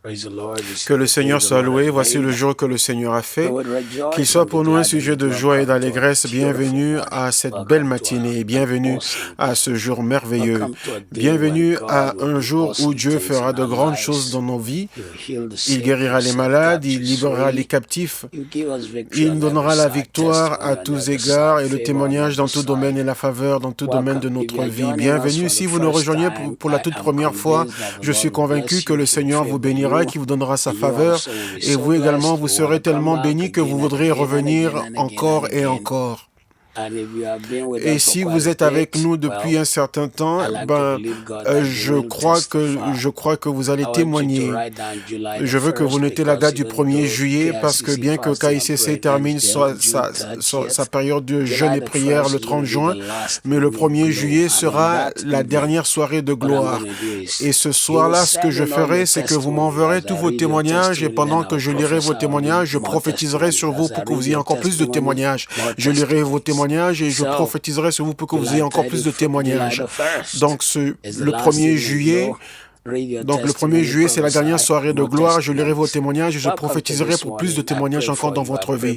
Que le Seigneur soit loué. Voici le jour que le Seigneur a fait. Qu'il soit pour nous un sujet de joie et d'allégresse. Bienvenue à cette belle matinée. Bienvenue à ce jour merveilleux. Bienvenue à un jour où Dieu fera de grandes choses dans nos vies. Il guérira les malades, il libérera les captifs. Il nous donnera la victoire à tous égards et le témoignage dans tout domaine et la faveur dans tout domaine de notre vie. Bienvenue. Si vous nous rejoignez pour la toute première fois, je suis convaincu que le Seigneur vous bénira, qui vous donnera sa faveur, et vous également, vous serez tellement bénis que vous voudrez revenir encore et encore. Et si vous êtes avec nous depuis un certain temps, je crois que vous allez témoigner. Je veux que vous notez la date du 1er juillet parce que bien que KICC termine sa période de jeûne et prière le 30 juin, mais le 1er juillet sera la dernière soirée de gloire. Et ce soir-là, ce que je ferai, c'est que vous m'enverrez tous vos témoignages et pendant que je lirai vos témoignages, je prophétiserai sur vous pour que vous ayez encore plus de témoignages. Je lirai vos témoignages et je prophétiserai sur vous pour que vous ayez encore plus de témoignages. Donc, le 1er juillet, c'est la dernière soirée de gloire. Je lirai vos témoignages et je prophétiserai pour plus de témoignages encore dans votre vie.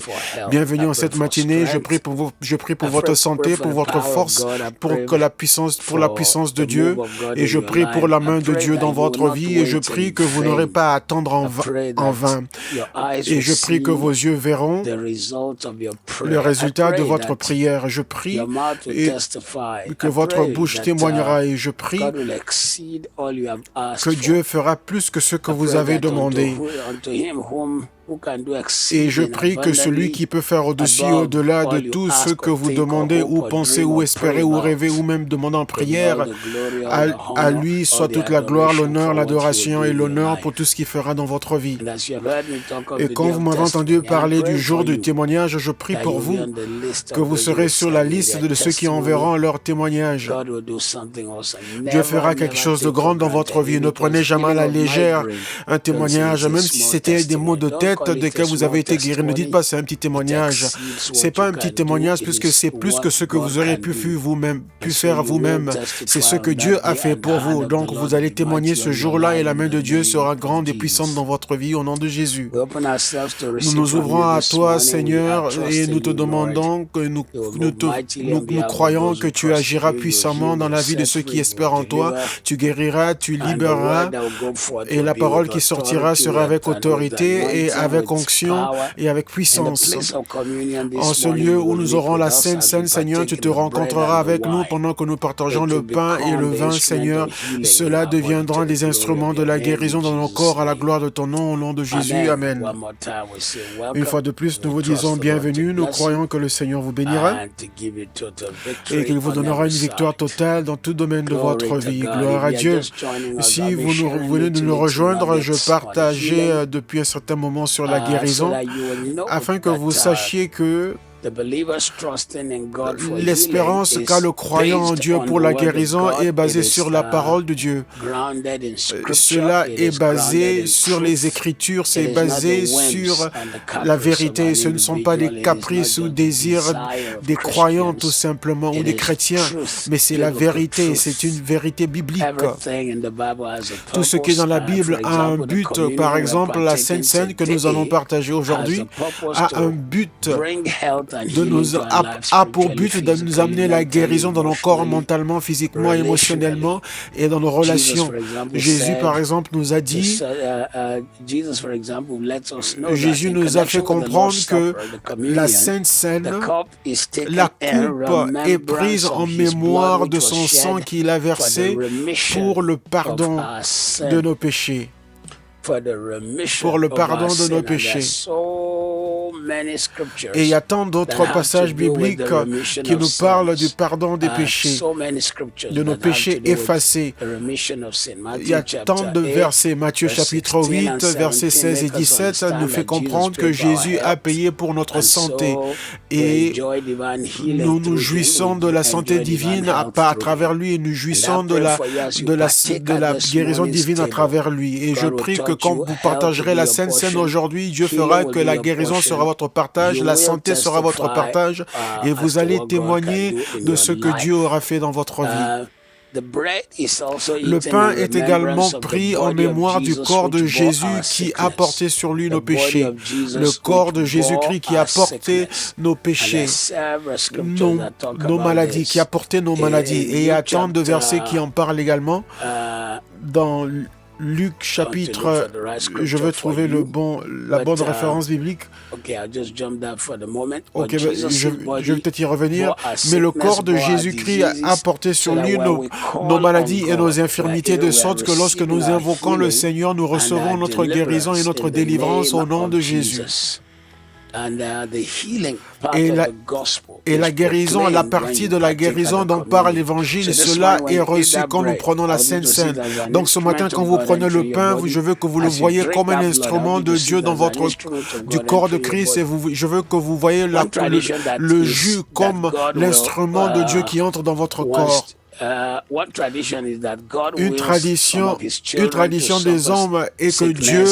Bienvenue en cette matinée. Je prie pour votre santé, pour votre force, pour la puissance de Dieu. Et je prie pour la main de Dieu dans votre vie. Et je prie que vous n'aurez pas à attendre en vain. Et je prie que vos yeux verront le résultat de votre prière. Je prie que votre bouche témoignera. Et je prie que Dieu fera plus que ce que vous avez demandé. Et je prie que celui qui peut faire au-dessus et au-delà de tout ce que vous demandez ou pensez ou espérez ou rêvez ou même demandez en prière, à lui soit toute la gloire, l'honneur, l'adoration et l'honneur pour tout ce qu'il fera dans votre vie. Et quand vous m'avez entendu parler du jour du témoignage, je prie pour vous que vous serez sur la liste de ceux qui enverront leur témoignage. Dieu fera quelque chose de grand dans votre vie. Ne prenez jamais à la légère un témoignage, même si c'était des mots de tête desquels vous avez été guéri. Ne dites pas c'est un petit témoignage. C'est pas un petit témoignage puisque c'est plus que ce que vous auriez pu faire vous-même. C'est ce que Dieu a fait pour vous. Donc vous allez témoigner ce jour-là et la main de Dieu sera grande et puissante dans votre vie au nom de Jésus. Nous nous ouvrons à toi, Seigneur, et nous te demandons que nous croyons que tu agiras puissamment dans la vie de ceux qui espèrent en toi. Tu guériras, tu libéreras et la parole qui sortira sera avec autorité et avec onction et avec puissance. En ce lieu où nous aurons la Sainte Seine, Seigneur, tu te rencontreras avec nous pendant que nous partageons le pain et le vin, Seigneur. Cela deviendra des instruments de la guérison dans nos corps à la gloire de ton nom, au nom de Jésus. Amen. Une fois de plus, nous vous disons bienvenue. Nous croyons que le Seigneur vous bénira et qu'il vous donnera une victoire totale dans tout domaine de votre vie. Gloire à Dieu. Si vous venez de nous rejoindre, je partageais depuis un certain moment sur la guérison, afin que vous sachiez que l'espérance qu'a le croyant en Dieu pour la guérison est basée sur la parole de Dieu. Cela est basé sur les Écritures, c'est basé sur la vérité. Ce ne sont pas des caprices ou désirs des croyants tout simplement ou des chrétiens, mais c'est la vérité, c'est une vérité biblique. Tout ce qui est dans la Bible a un but. Par exemple, la Sainte Seine que nous allons partager aujourd'hui a un but a pour but de nous amener la guérison dans nos corps, mentalement, physiquement, émotionnellement et dans nos relations. Jésus, par exemple, nous a dit, Jésus nous a fait comprendre que la Sainte Seine, la coupe est prise en mémoire de son sang qu'il a versé pour le pardon de nos péchés. Pour le pardon de nos péchés. Et il y a tant d'autres passages bibliques qui nous parlent du pardon des péchés, de nos péchés effacés. Il y a tant de versets. Matthieu chapitre 8, versets 16 et 17 nous fait comprendre que Jésus a payé pour notre santé. Et nous nous jouissons de la santé divine à travers lui et nous jouissons de la guérison divine à travers lui. Et je prie que quand vous partagerez la Sainte Seine aujourd'hui, Dieu fera que la guérison sera votre partage, la santé sera votre partage et vous allez témoigner de ce que Dieu aura fait dans votre vie. Le pain est également pris en mémoire du corps de Jésus qui a porté sur lui nos péchés. Le corps de Jésus-Christ qui a porté nos péchés, nos maladies, qui a porté nos maladies. Et il y a tant de versets qui en parlent également. Dans Luc chapitre, je veux trouver la bonne référence biblique. Ok, je vais peut-être y revenir. Mais le corps de Jésus-Christ a porté sur lui nos maladies et nos infirmités, de sorte que lorsque nous invoquons le Seigneur, nous recevons notre guérison et notre délivrance au nom de Jésus. Et la guérison, la partie de la guérison dont parle l'Évangile, cela est reçu quand nous prenons la Sainte Seine. Donc ce matin, quand vous prenez le pain, je veux que vous le voyez comme un instrument de Dieu dans du corps de Christ, et je veux que vous voyez le jus comme l'instrument de Dieu qui entre dans votre corps. Une tradition des hommes est que Dieu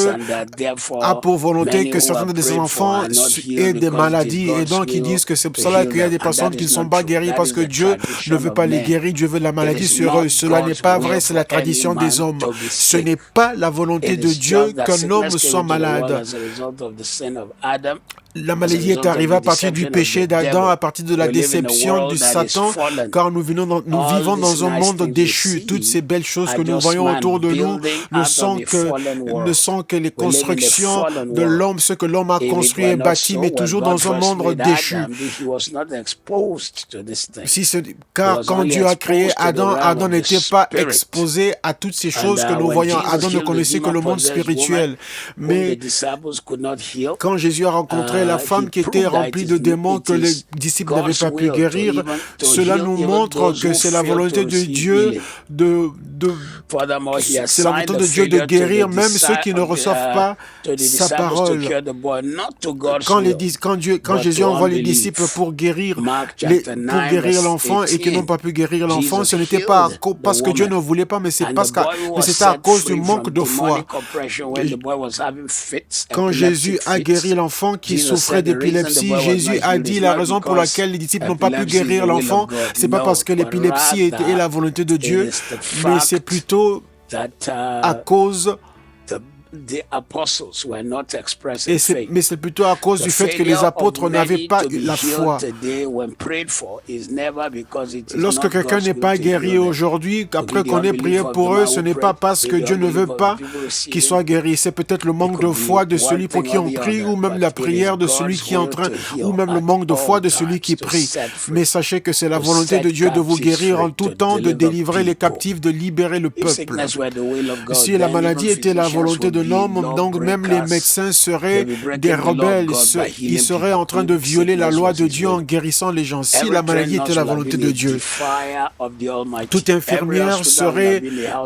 a pour volonté que certains de ses enfants aient des maladies, et donc ils disent que c'est pour cela qu'il y a des personnes qui ne sont pas guéries parce que Dieu ne veut pas les guérir, Dieu veut la maladie sur eux. Cela n'est pas vrai, c'est la tradition des hommes. Ce n'est pas la volonté de Dieu qu'un homme soit malade. La maladie est arrivée à partir du péché d'Adam, à partir de la déception du Satan, car nous vivons dans un monde déchu. Toutes ces belles choses que nous voyons autour de nous ne sont que les constructions de l'homme, ce que l'homme a construit et bâti, mais toujours dans un monde déchu. Car quand Dieu a créé Adam, Adam n'était pas exposé à toutes ces choses que nous voyons. Adam ne connaissait que le monde spirituel. Mais quand Jésus a rencontré la femme qui était remplie de démons que les disciples n'avaient pas pu guérir, cela nous montre que c'est la volonté de Dieu de guérir même ceux qui ne reçoivent pas sa parole. Quand Jésus envoie les disciples pour guérir l'enfant et qu'ils n'ont pas pu guérir l'enfant, ce n'était pas parce que Dieu ne voulait pas, mais c'était à cause du manque de foi. Quand Jésus a guéri l'enfant qui souffrait d'épilepsie, Jésus a dit la raison pour laquelle les disciples n'ont pas pu guérir l'enfant, c'est pas parce que l'épilepsie est la volonté de Dieu, mais c'est plutôt à cause mais c'est plutôt à cause du fait que les apôtres n'avaient pas eu la foi. Lorsque quelqu'un n'est pas guéri aujourd'hui, après qu'on ait prié pour eux, ce n'est pas parce que Dieu ne veut pas qu'il soit guéri. C'est peut-être le manque de foi de celui pour qui on prie, ou même la prière de celui qui est en train, ou même le manque de foi de celui qui prie. Mais sachez que c'est la volonté de Dieu de vous guérir en tout temps, de délivrer les captifs, de libérer le peuple. Si la maladie était la volonté de l'homme, donc même les médecins seraient des rebelles, ils seraient en train de violer la loi de Dieu en guérissant les gens. Si la maladie était la volonté de Dieu, toute infirmière serait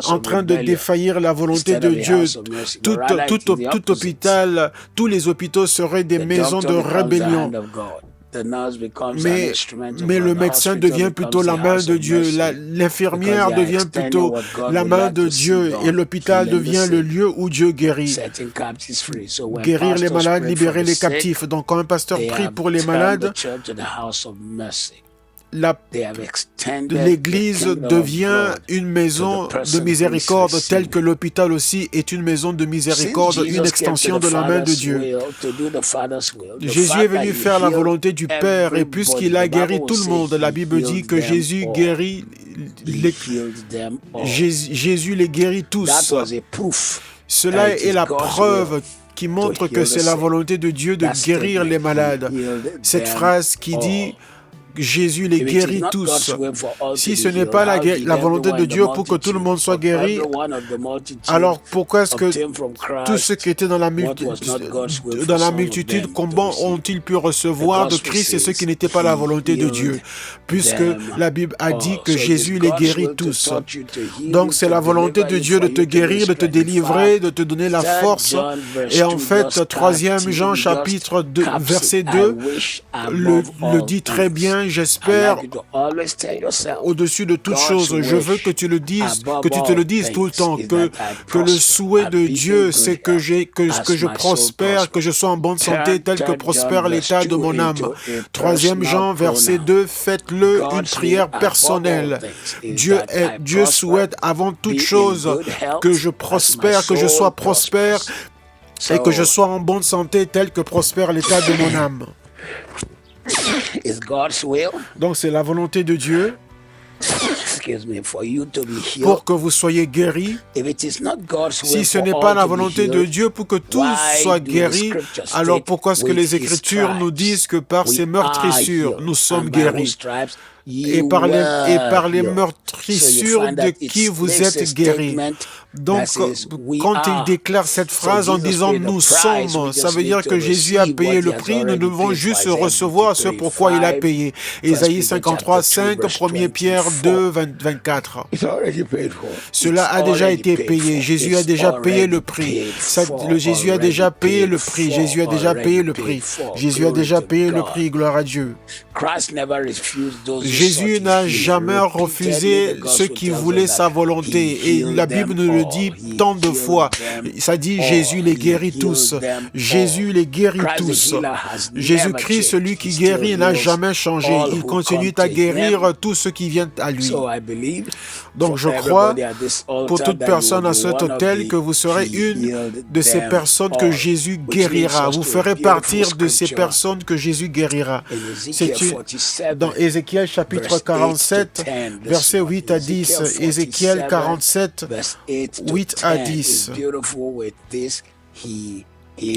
en train de défaillir la volonté de Dieu. Tout hôpital, tous les hôpitaux seraient des maisons de rébellion. Mais le médecin devient plutôt la main de Dieu, l'infirmière devient plutôt la main de Dieu, et l'hôpital devient le lieu où Dieu guérit. Guérir les malades, libérer les captifs. Donc quand un pasteur prie pour les malades, l'Église devient une maison de miséricorde, telle que l'hôpital aussi est une maison de miséricorde, une extension de la main de Dieu. Jésus est venu faire la volonté du Père, et puisqu'il a guéri tout le monde, la Bible dit que Jésus les guérit tous. Cela est la preuve qui montre que c'est la volonté de Dieu de guérir les malades. Cette phrase qui dit Jésus les guérit tous. Si ce n'est pas la volonté de Dieu pour que tout le monde soit guéri, alors pourquoi est-ce que tous ceux qui étaient dans la multitude, comment ont-ils pu recevoir de Christ et ceux qui n'étaient pas la volonté de Dieu? Puisque la Bible a dit que Jésus les guérit tous. Donc c'est la volonté de Dieu de te guérir, de te délivrer, de te donner la force. Et en fait, 3 Jean chapitre 2, verset 2 le dit très bien. matin, j'espère au-dessus de toute chose. Je veux que tu le dises, que tu te le dises tout le temps, que le souhait de Dieu, c'est que je prospère, que je sois en bonne santé, tel que prospère l'état de mon âme. 3 Jean, verset 2, faites-le une prière personnelle. Dieu souhaite avant toute chose que je prospère, que je sois prospère et que je sois en bonne santé, tel que prospère l'état de mon âme. Donc c'est la volonté de Dieu pour que vous soyez guéris. Si ce n'est pas la volonté de Dieu pour que tous soient guéris, alors pourquoi est-ce que les Écritures nous disent que par ses meurtrissures, nous sommes guéris? Et par les meurtrissures de qui vous êtes guéris. Donc, quand il déclare cette phrase en disant « nous sommes », ça veut dire que Jésus a payé le prix, nous devons juste recevoir ce pourquoi il a payé. Ésaïe 53, 5, 1 Pierre 2, 24. Cela a déjà été payé. Jésus a déjà payé le prix. Jésus a déjà payé le prix. Jésus a déjà payé le prix. Jésus a déjà payé le prix. Gloire à Dieu. Jésus n'a jamais refusé ceux qui voulaient sa volonté. Et la Bible nous le dit tant de fois. Ça dit Jésus les guérit tous. Jésus les guérit tous. Jésus-Christ, celui qui guérit, n'a jamais changé. Il continue à guérir tous ceux qui viennent à lui. Donc je crois, pour toute personne à cet autel, que vous serez une de ces personnes que Jésus guérira. Vous ferez partir de ces personnes que Jésus guérira. C'est dans Ézéchiel chapitre 47, versets 8 à 10. Ézéchiel 47, 8 à 10.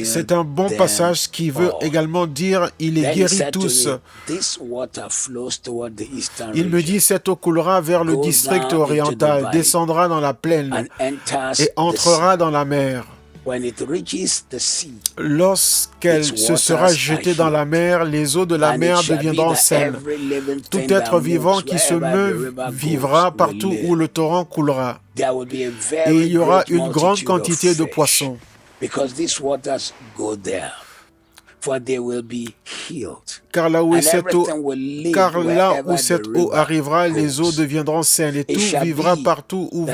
C'est un bon passage qui veut également dire « Il les guérit tous ». Il me dit « Cette eau coulera vers le district oriental, descendra dans la plaine et entrera dans la mer ». Lorsqu'elle se sera jetée dans la mer, les eaux de la mer deviendront saines. Tout être vivant qui se meut vivra partout où le torrent coulera. Et il y aura une grande quantité de poissons. Car là où cette eau arrivera, les eaux deviendront saines et tout vivra partout où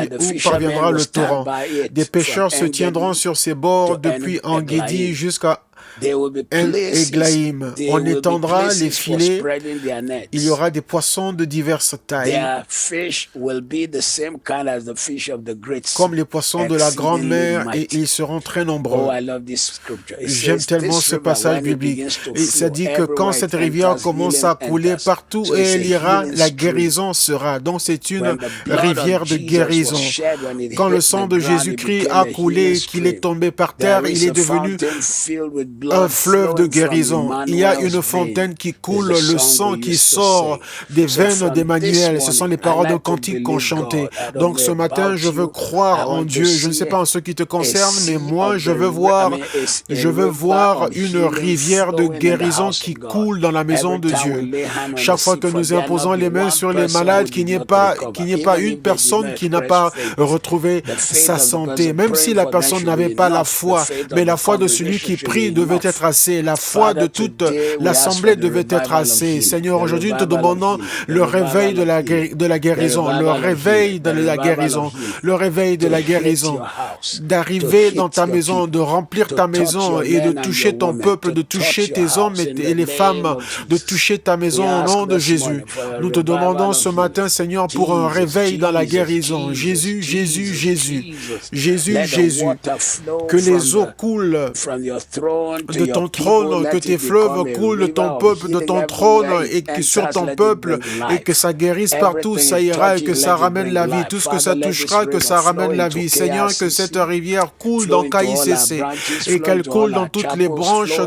parviendra le torrent. Des pêcheurs se tiendront sur ses bords depuis En-Guédi jusqu'à En-Eglaïm. On étendra les filets. Il y aura des poissons de diverses tailles, comme les poissons de la grande mer, et ils seront très nombreux. J'aime tellement ce passage biblique. Et ça dit que quand cette rivière commence à couler partout et elle ira, la guérison sera. Donc c'est une rivière de guérison. Quand le sang de Jésus-Christ a coulé, qu'il est tombé par terre, il est devenu un fleuve de guérison. Il y a une fontaine qui coule, le sang qui sort des veines d'Emmanuel. Ce sont les paroles de cantique qu'on chantait. Donc ce matin, je veux croire en Dieu. Je ne sais pas en ce qui te concerne, mais moi, je veux voir une rivière de guérison qui coule dans la maison de Dieu. Chaque fois que nous imposons les mains sur les malades, qu'il n'y ait pas une personne qui n'a pas retrouvé sa santé, même si la personne n'avait pas la foi, mais la foi de celui qui prie devait être assez. La foi de toute l'assemblée devait être assez. Seigneur, aujourd'hui, nous te demandons le réveil de la guérison, le réveil de la guérison, le réveil de la guérison, d'arriver dans ta maison, de remplir ta maison et de toucher ton peuple, de toucher tes hommes et les femmes, de toucher ta maison au nom de Jésus. Nous te demandons ce matin, Seigneur, pour un réveil dans la guérison. Jésus, Jésus, Jésus. Jésus, Jésus. Que les eaux coulent de ton trône, que tes fleuves coulent de ton peuple, de ton trône et que sur ton peuple, et que ça guérisse partout, ça ira et que ça ramène la vie. Tout ce que ça touchera, que ça ramène la vie. Seigneur, que cette rivière coule dans KICC et qu'elle coule dans toutes les branches,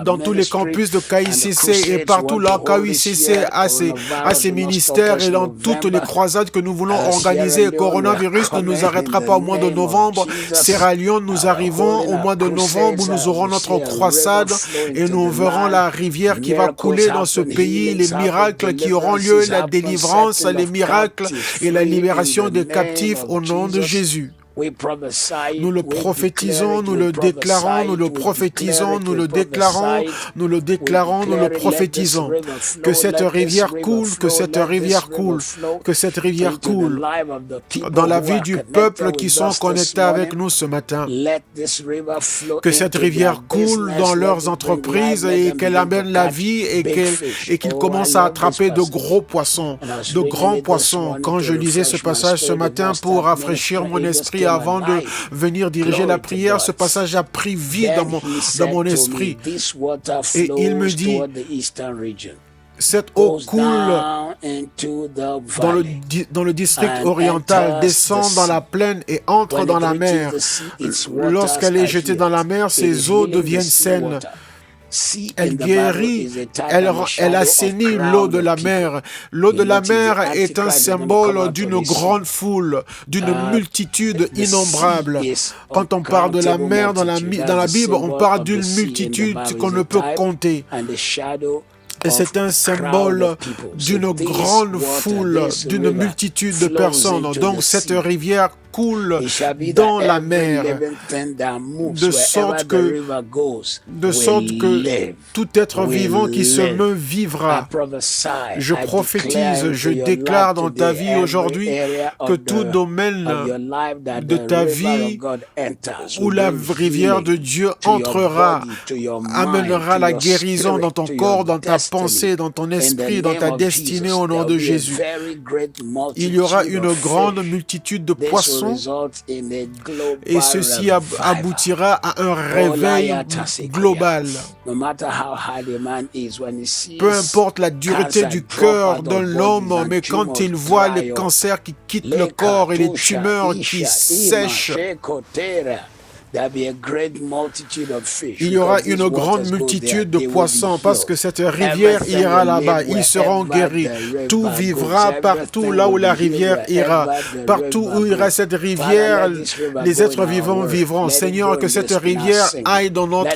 dans tous les campus de KICC et partout là, KICC a ses ministères et dans toutes les croisades que nous voulons organiser. Le coronavirus ne nous arrêtera pas au mois de novembre. Sierra Leone, nous arrivons au mois de novembre où nous aurons notre croisade et nous verrons la rivière qui va couler dans ce pays, les miracles qui auront lieu, la délivrance, les miracles et la libération des captifs au nom de Jésus. Nous le prophétisons, nous le déclarons, nous le prophétisons, nous le déclarons, nous le déclarons, nous le prophétisons. Que cette rivière coule, que cette rivière coule, que cette rivière coule dans la vie du peuple qui sont connectés avec nous ce matin. Que cette rivière coule dans leurs entreprises et qu'elle amène la vie et qu'ils commencent à attraper de gros poissons, de grands poissons. Quand je lisais ce passage ce matin pour rafraîchir mon esprit avant de venir diriger la prière, ce passage a pris vie dans mon esprit. Et il me dit, cette eau coule dans le district oriental, descend dans la plaine et entre dans la mer. Lorsqu'elle est jetée dans la mer, ces eaux deviennent saines. Elle guérit, elle assainit l'eau de la mer. L'eau de la mer est un symbole d'une grande foule, d'une multitude innombrable. Quand on parle de la mer dans la Bible, on parle d'une multitude qu'on ne peut compter. Et c'est un symbole d'une grande foule, d'une multitude de personnes. Donc cette rivière coule dans la mer, de sorte que tout être vivant qui se meut vivra. Je prophétise, je déclare dans ta vie aujourd'hui que tout domaine de ta vie où la rivière de Dieu entrera, amènera la guérison dans ton corps, dans ta pensée, dans ton esprit, dans ta destinée au nom de Jésus. Il y aura une grande multitude de poissons et ceci aboutira à un réveil global. Peu importe la dureté du cœur d'un homme, mais quand il voit les cancers qui quittent le corps et les tumeurs qui sèchent, il y aura une grande multitude de poissons parce que cette rivière ira là-bas. Ils seront guéris. Tout vivra partout là où la rivière ira. Partout où ira cette rivière, les êtres vivants vivront. Seigneur, que cette rivière aille dans nos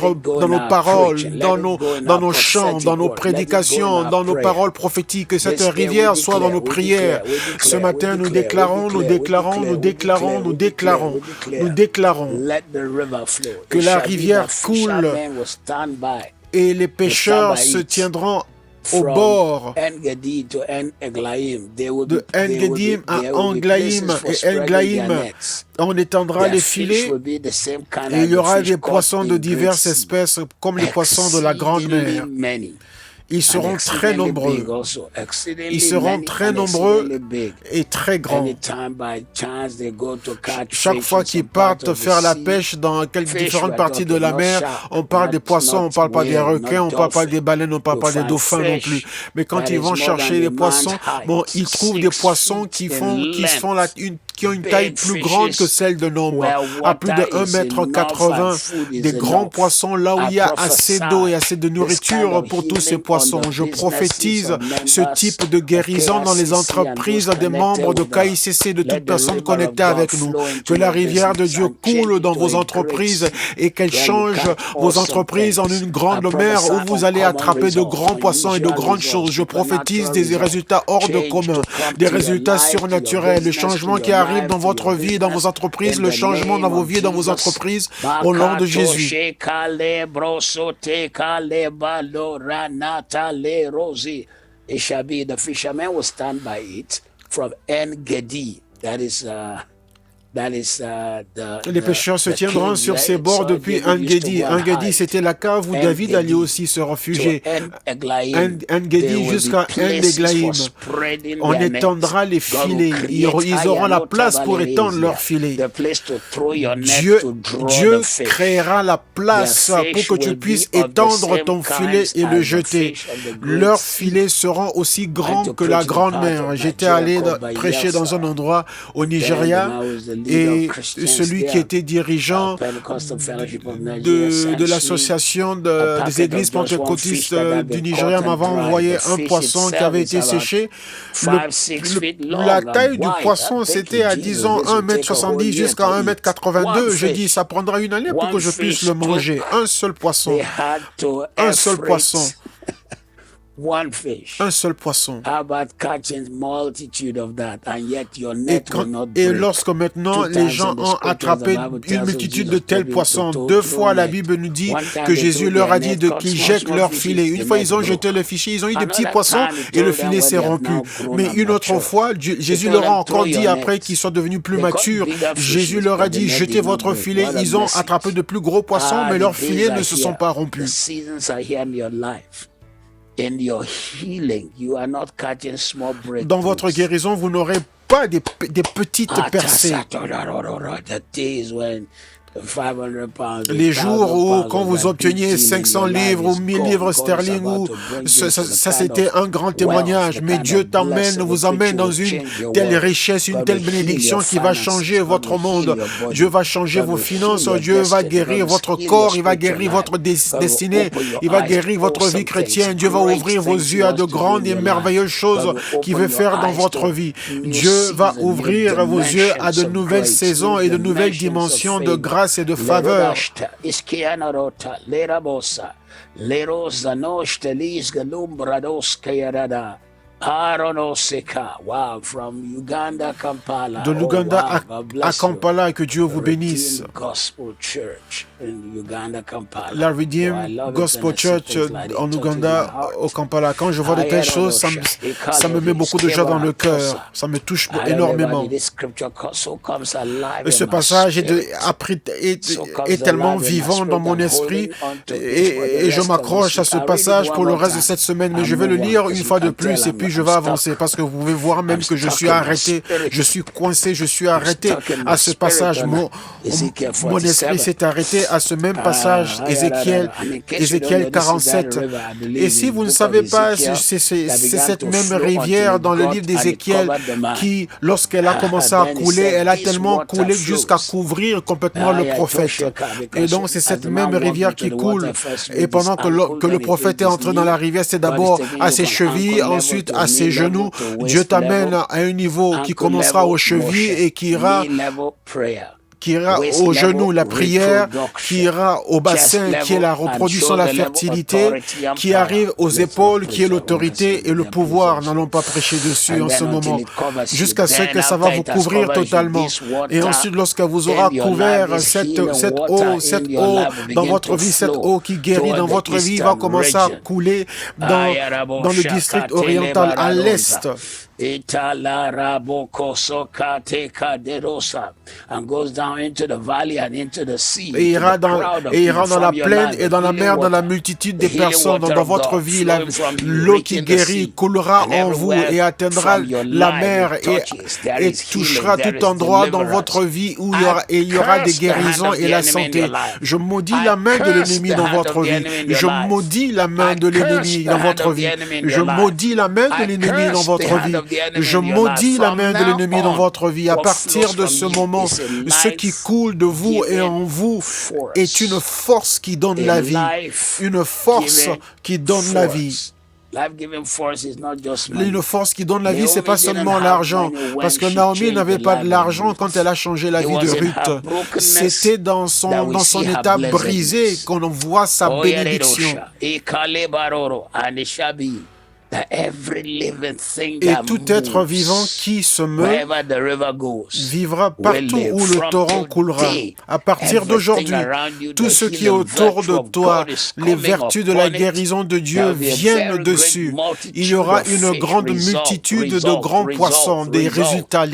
paroles, dans nos chants, dans nos prédications, dans nos paroles prophétiques. Que cette rivière soit dans nos prières. Ce matin, nous déclarons que la rivière coule et les pêcheurs se tiendront au bord de En-Gedim à Englaïm et Englaïm. On étendra les filets et il y aura des poissons de diverses espèces comme les poissons de la grande mer. Ils seront très nombreux. Ils seront très nombreux et très grands. Chaque fois qu'ils partent faire la pêche dans différentes parties de la mer, on parle des poissons, on ne parle pas des requins, on ne parle pas des baleines, on ne parle pas des dauphins non plus. Mais quand ils vont chercher les poissons, ils trouvent des poissons qui ont une taille plus grande que celle d'un homme, à plus de 1,80 m, des grands poissons là où il y a assez d'eau et assez de nourriture pour tous ces poissons. Je prophétise ce type de guérison dans les entreprises des membres de KICC, de toute personne connectée avec nous. Que la rivière de Dieu coule dans vos entreprises et qu'elle change vos entreprises en une grande mer où vous allez attraper de grands poissons et de grandes choses. Je prophétise des résultats hors de commun, des résultats surnaturels, le changement qui arrive dans votre vie, dans vos entreprises, le changement dans vos vies, dans vos entreprises, au nom de Jésus. The fishermen will stand by it from En-Gedi. Les pêcheurs se tiendront sur ces bords depuis En-Gedi. En-Gedi, c'était la cave où David allait aussi se réfugier. En-Gedi jusqu'à En-Eglaïm. On étendra les filets. Ils auront la place pour étendre leurs filets. Dieu créera la place pour que tu puisses étendre ton filet et le jeter. Leurs filets seront aussi grands que la grande mer. J'étais allé prêcher dans un endroit au Nigeria. Et celui qui était dirigeant de l'association des églises pentecôtistes du Nigeria m'avait envoyé un poisson qui avait été séché. La taille du poisson, c'était à disons 1,70 m jusqu'à 1,82 m. Je dis, ça prendra une année pour que je puisse le manger. Un seul poisson. Un seul poisson. one fish. Un seul poisson. How about catching multitude of that, and yet your net will not Et break? lorsque maintenant les gens ont attrapé une multitude de tels poissons, 2 fois la Bible nous dit que Jésus leur a dit qu'ils jettent leur filet. Une fois ils ont jeté le filet, ils ont eu des petits poissons et le filet s'est rompu. Mais une autre fois, Jésus leur a encore dit après qu'ils sont devenus plus matures, Jésus leur a dit jetez votre filet. Ils ont attrapé de plus gros poissons, mais leurs filets ne se sont pas rompus. Dans votre guérison, vous n'aurez pas des petites percées. Les jours où, quand vous obteniez 500 livres ou 1000 livres sterling, ça c'était un grand témoignage. Mais Dieu vous amène dans une telle richesse, une telle bénédiction qui va changer votre monde. Dieu va changer vos finances, Dieu va guérir votre corps, il va guérir votre destinée, il va guérir votre vie chrétienne. Dieu va ouvrir vos yeux à de grandes et merveilleuses choses qu'il veut faire dans votre vie. Dieu va ouvrir vos yeux à de nouvelles saisons et de nouvelles dimensions de grâce et de faveur. Wow, from Uganda, Kampala. De l'Ouganda à Kampala, que Dieu vous bénisse. La Redeemed Gospel Church en Ouganda, au Kampala. Quand je vois de telles choses, ça me met beaucoup de joie dans le cœur. Ça me touche énormément. Et ce passage est tellement vivant dans mon esprit et je m'accroche à ce passage pour le reste de cette semaine. Mais je vais le lire une fois de plus et puis je vais avancer parce que vous pouvez voir même que je suis arrêté, je suis coincé, je suis arrêté à ce passage. Mon esprit s'est arrêté à ce même passage, Ézéchiel 47. Et si vous ne savez pas, c'est cette même rivière dans le livre d'Ézéchiel qui, lorsqu'elle a commencé à couler, elle a tellement coulé jusqu'à couvrir complètement le prophète. Et donc c'est cette même rivière qui coule. Et pendant que le prophète est entré dans la rivière, c'est d'abord à ses chevilles, ensuite à ses genoux. Dieu t'amène à un niveau qui commencera aux chevilles et qui ira aux genoux, la prière, qui ira au bassin, qui est la reproduction, la fertilité, qui arrive aux épaules, qui est l'autorité et le pouvoir. N'allons pas prêcher dessus en ce moment, jusqu'à ce que ça va vous couvrir totalement. Et ensuite, lorsque vous aurez couvert cette eau dans votre vie, cette eau qui guérit dans votre vie, va commencer à couler dans le district oriental, à l'est. And goes down into the valley and into the sea. Et ira dans la plaine et dans la mer, dans la multitude des personnes dans votre vie. L'eau qui guérit coulera en vous et atteindra la mer et touchera tout endroit dans votre vie où il y aura des guérisons et la santé. Je maudis la main de l'ennemi dans votre vie. Je maudis la main de l'ennemi dans votre vie. Je maudis la main de l'ennemi dans votre vie. Je maudis la main de l'ennemi dans votre vie. À partir de ce moment, ce qui coule de vous et en vous est une force qui donne la vie. Une force qui donne la vie. Une force qui donne la vie, c'est pas seulement l'argent. Parce que Naomi n'avait pas de l'argent quand elle a changé la vie de Ruth. C'était dans son état brisé qu'on voit sa bénédiction. Et tout être vivant qui se meut vivra partout où le torrent coulera. À partir d'aujourd'hui, tout ce qui est autour de toi, les vertus de la guérison de Dieu viennent dessus. Il y aura une grande multitude de grands poissons, des résultats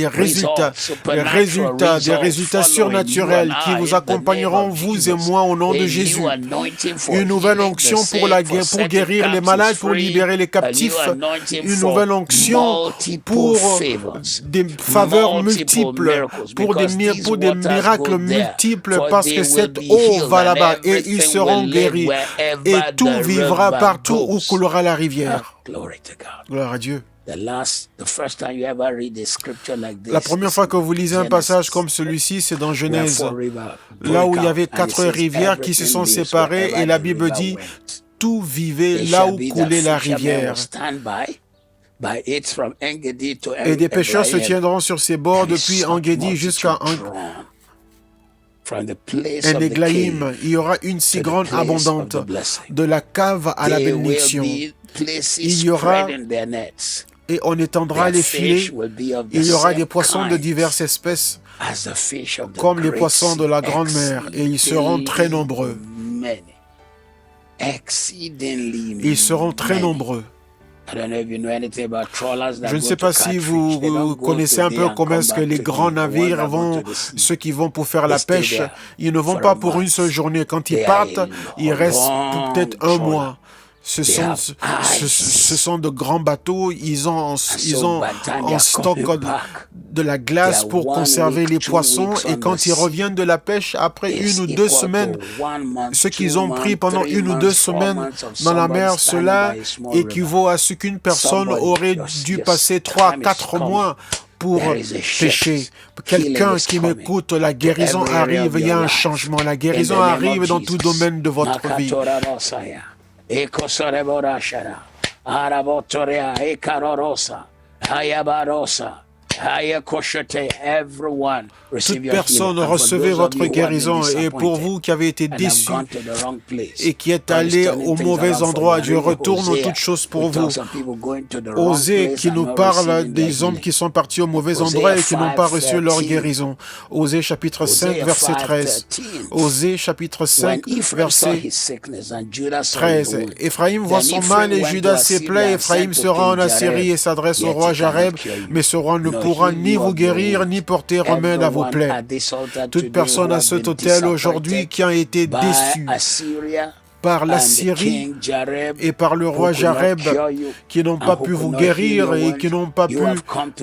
surnaturels qui vous accompagneront, vous et moi, au nom de Jésus. Une nouvelle onction pour guérir les malades, pour libérer les captifs. Une nouvelle onction pour des faveurs multiples, pour des miracles multiples, parce que cette eau va là-bas et ils seront guéris. Et tout vivra partout où coulera la rivière. Gloire à Dieu. La première fois que vous lisez un passage comme celui-ci, c'est dans Genèse, là où il y avait 4 rivières qui se sont séparées et la Bible dit tout vivait là où coulait la rivière. Et des pêcheurs se tiendront sur ses bords depuis Engedi jusqu'à un Églaïm, il y aura une si grande abondante de la cave à la bénédiction. Il y aura, et on étendra les filets, il y aura des poissons de diverses espèces, comme les poissons de la grande mer, et ils seront très nombreux. Ils seront très nombreux. Je ne sais pas si vous connaissez un peu comment est-ce que les grands navires vont, ceux qui vont pour faire la pêche, ils ne vont pas pour une seule journée. Quand ils partent, ils restent peut-être un mois. Ce sont de grands bateaux, ils ont en stock de la glace pour conserver les poissons, et quand ils reviennent de la pêche, après 1 ou 2 semaines, ce qu'ils ont pris pendant 1 ou 2 semaines dans la mer, cela équivaut à ce qu'une personne aurait dû passer 3 à 4 mois pour pêcher. Quelqu'un qui m'écoute, la guérison arrive, il y a un changement, la guérison arrive dans tout domaine de votre vie. Ekosoreborashara, Arabotorea, Ekarorosa, Hayabarosa, Toute personne, recevez votre guérison. Et pour vous qui avez été déçus et qui êtes allés au mauvais endroit, Dieu retourne toutes choses pour vous. Osée qui nous parle des hommes qui sont partis au mauvais endroit et qui n'ont pas reçu leur guérison. Osée chapitre 5, verset 13. Osée chapitre 5, verset 13. Éphraïm voit son mal et Judas ses plaies. Éphraïm se rend en Assyrie et s'adresse au roi Jareb, mais ce roi ne pourra ni vous guérir, ni porter remède à vos plaies. Toute personne à cet autel aujourd'hui qui a été déçue par l'Assyrie et par le roi Jareb, qui n'ont pas pu vous guérir et qui n'ont pas pu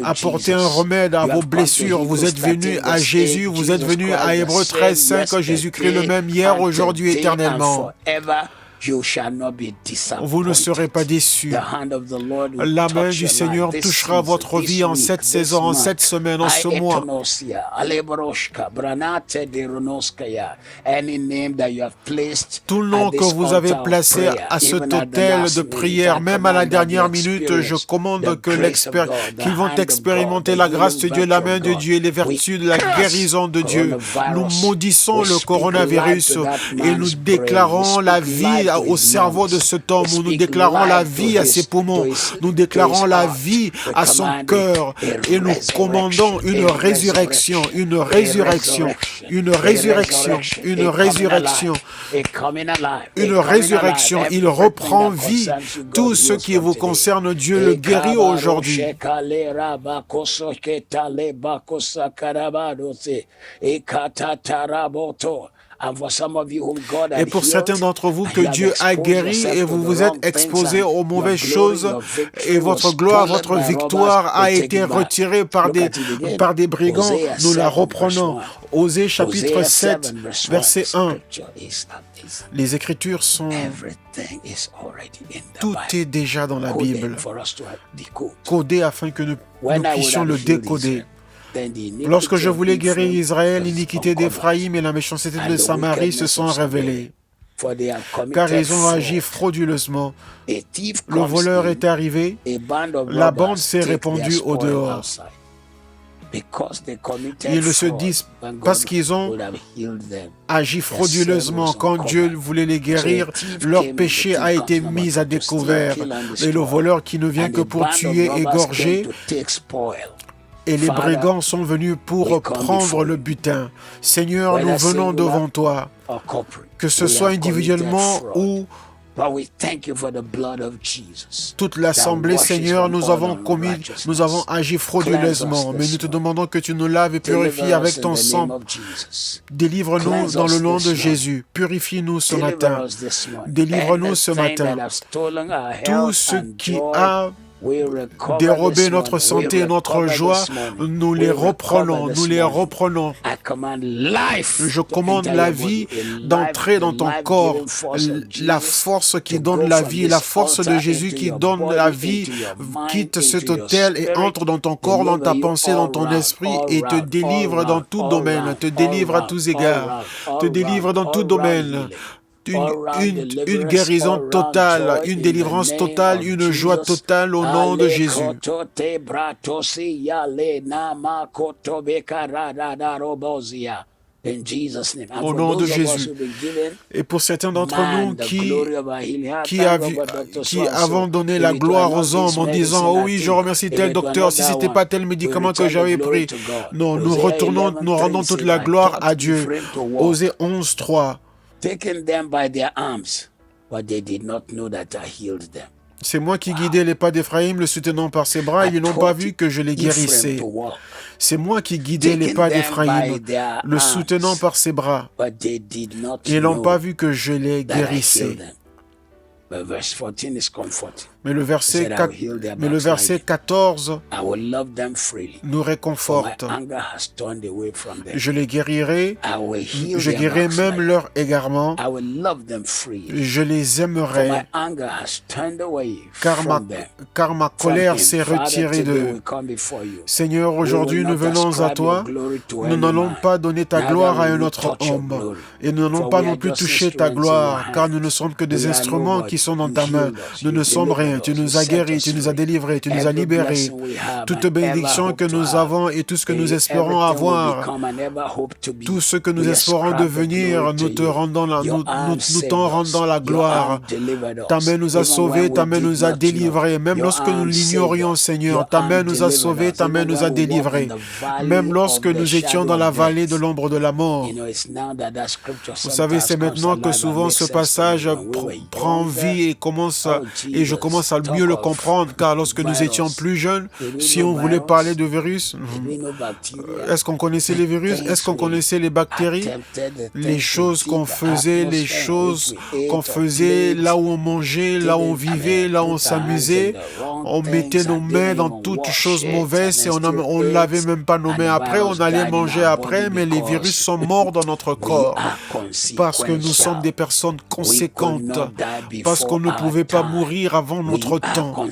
apporter un remède à vos blessures. Vous êtes venus à Jésus, vous êtes venus à Hébreux 13, 5, Jésus-Christ le même hier, aujourd'hui, éternellement. Vous ne serez pas déçus. La main du Seigneur touchera votre vie en cette saison, en cette semaine, en ce mois. Tout le nom que vous avez placé à cet autel de prière, même à la dernière minute, je commande que qu'ils vont expérimenter la grâce de Dieu, la main de Dieu et les vertus de la guérison de Dieu. Nous maudissons le coronavirus et nous déclarons la vie au cerveau de cet homme. Nous déclarons la vie à ses poumons. Nous déclarons la vie à son cœur. Et nous commandons une résurrection, une résurrection, une résurrection, une résurrection, une résurrection. Il reprend vie. Tout ce qui vous concerne, Dieu le guérit aujourd'hui. Et pour certains d'entre vous que Dieu a guéri et vous vous êtes exposés aux mauvaises choses et votre gloire, votre victoire a été retirée par des brigands, nous la reprenons. Osée chapitre 7, verset 1. Les Écritures sont... Tout est déjà dans la Bible, codé afin que nous puissions le décoder. Lorsque je voulais guérir Israël, l'iniquité d'Éphraïm et la méchanceté de Samarie se sont révélées, car ils ont agi frauduleusement. Le voleur est arrivé, la bande s'est répandue au dehors. Ils ne se disent parce qu'ils ont agi frauduleusement quand Dieu voulait les guérir, leur péché a été mis à découvert. Et le voleur qui ne vient que pour tuer, égorger, et les brigands sont venus pour prendre le butin. Seigneur, nous venons devant toi, que ce soit individuellement ou toute l'assemblée, Seigneur, nous avons agi frauduleusement, mais nous te demandons que tu nous laves et purifies avec ton sang. Délivre-nous dans le nom de Jésus. Purifie-nous ce matin. Délivre-nous ce matin. Tout ce qui a dérober notre santé et notre joie, nous les reprenons, nous les reprenons. Je commande la vie d'entrer dans ton corps, la force qui donne la vie, la force de Jésus qui donne la vie, quitte cet autel et entre dans ton corps, dans ta pensée, dans ton esprit et te délivre dans tout domaine, te délivre à tous égards, te délivre dans tout domaine. Une guérison totale, une délivrance totale, une joie totale au nom de Jésus. Au nom de Jésus. Et pour certains d'entre nous qui avons donné la gloire aux hommes en disant « Oh oui, je remercie tel docteur, si ce n'était pas tel médicament que j'avais pris. » Non, nous rendons toute la gloire à Dieu. Osée 11, 3. C'est moi qui guidais les pas d'Éphraïm, le soutenant par ses bras, et ils n'ont pas vu que je les guérissais. C'est moi qui guidais les pas d'Éphraïm, le soutenant par ses bras, et ils n'ont pas vu que je les guérissais. Mais le verset 14 nous réconforte. Je les guérirai, je guérirai même leur égarement, je les aimerai, car ma colère s'est retirée d'eux. Seigneur, aujourd'hui nous venons à toi, nous n'allons pas donner ta gloire à un autre homme, et nous n'allons pas non plus toucher ta gloire, car nous ne sommes que des instruments qui sont dans ta main. Nous ne sommes rien. Tu nous as guéris, tu nous as délivrés, tu nous as libérés. Toute bénédiction que nous avons et tout ce que nous espérons avoir, tout ce que nous espérons devenir, nous t'en rendons la gloire. Ta main nous a sauvés, ta main nous a délivrés. Même lorsque nous l'ignorions, Seigneur, ta main nous a sauvés, ta main nous a délivrés. Même lorsque nous étions dans la vallée de l'ombre de la mort. Vous savez, c'est maintenant que souvent ce passage prend vie et je commence à mieux le comprendre, car lorsque nous étions plus jeunes, si on voulait parler de virus, est-ce qu'on connaissait les virus? Est-ce qu'on connaissait les bactéries? Les choses qu'on faisait, là où on mangeait, là où on vivait, là où on s'amusait, on mettait nos mains dans toutes choses mauvaises et on ne l'avait même pas nommé après, on allait manger après, mais les virus sont morts dans notre corps parce que nous sommes des personnes conséquentes, parce qu'on ne pouvait pas mourir avant notre temps,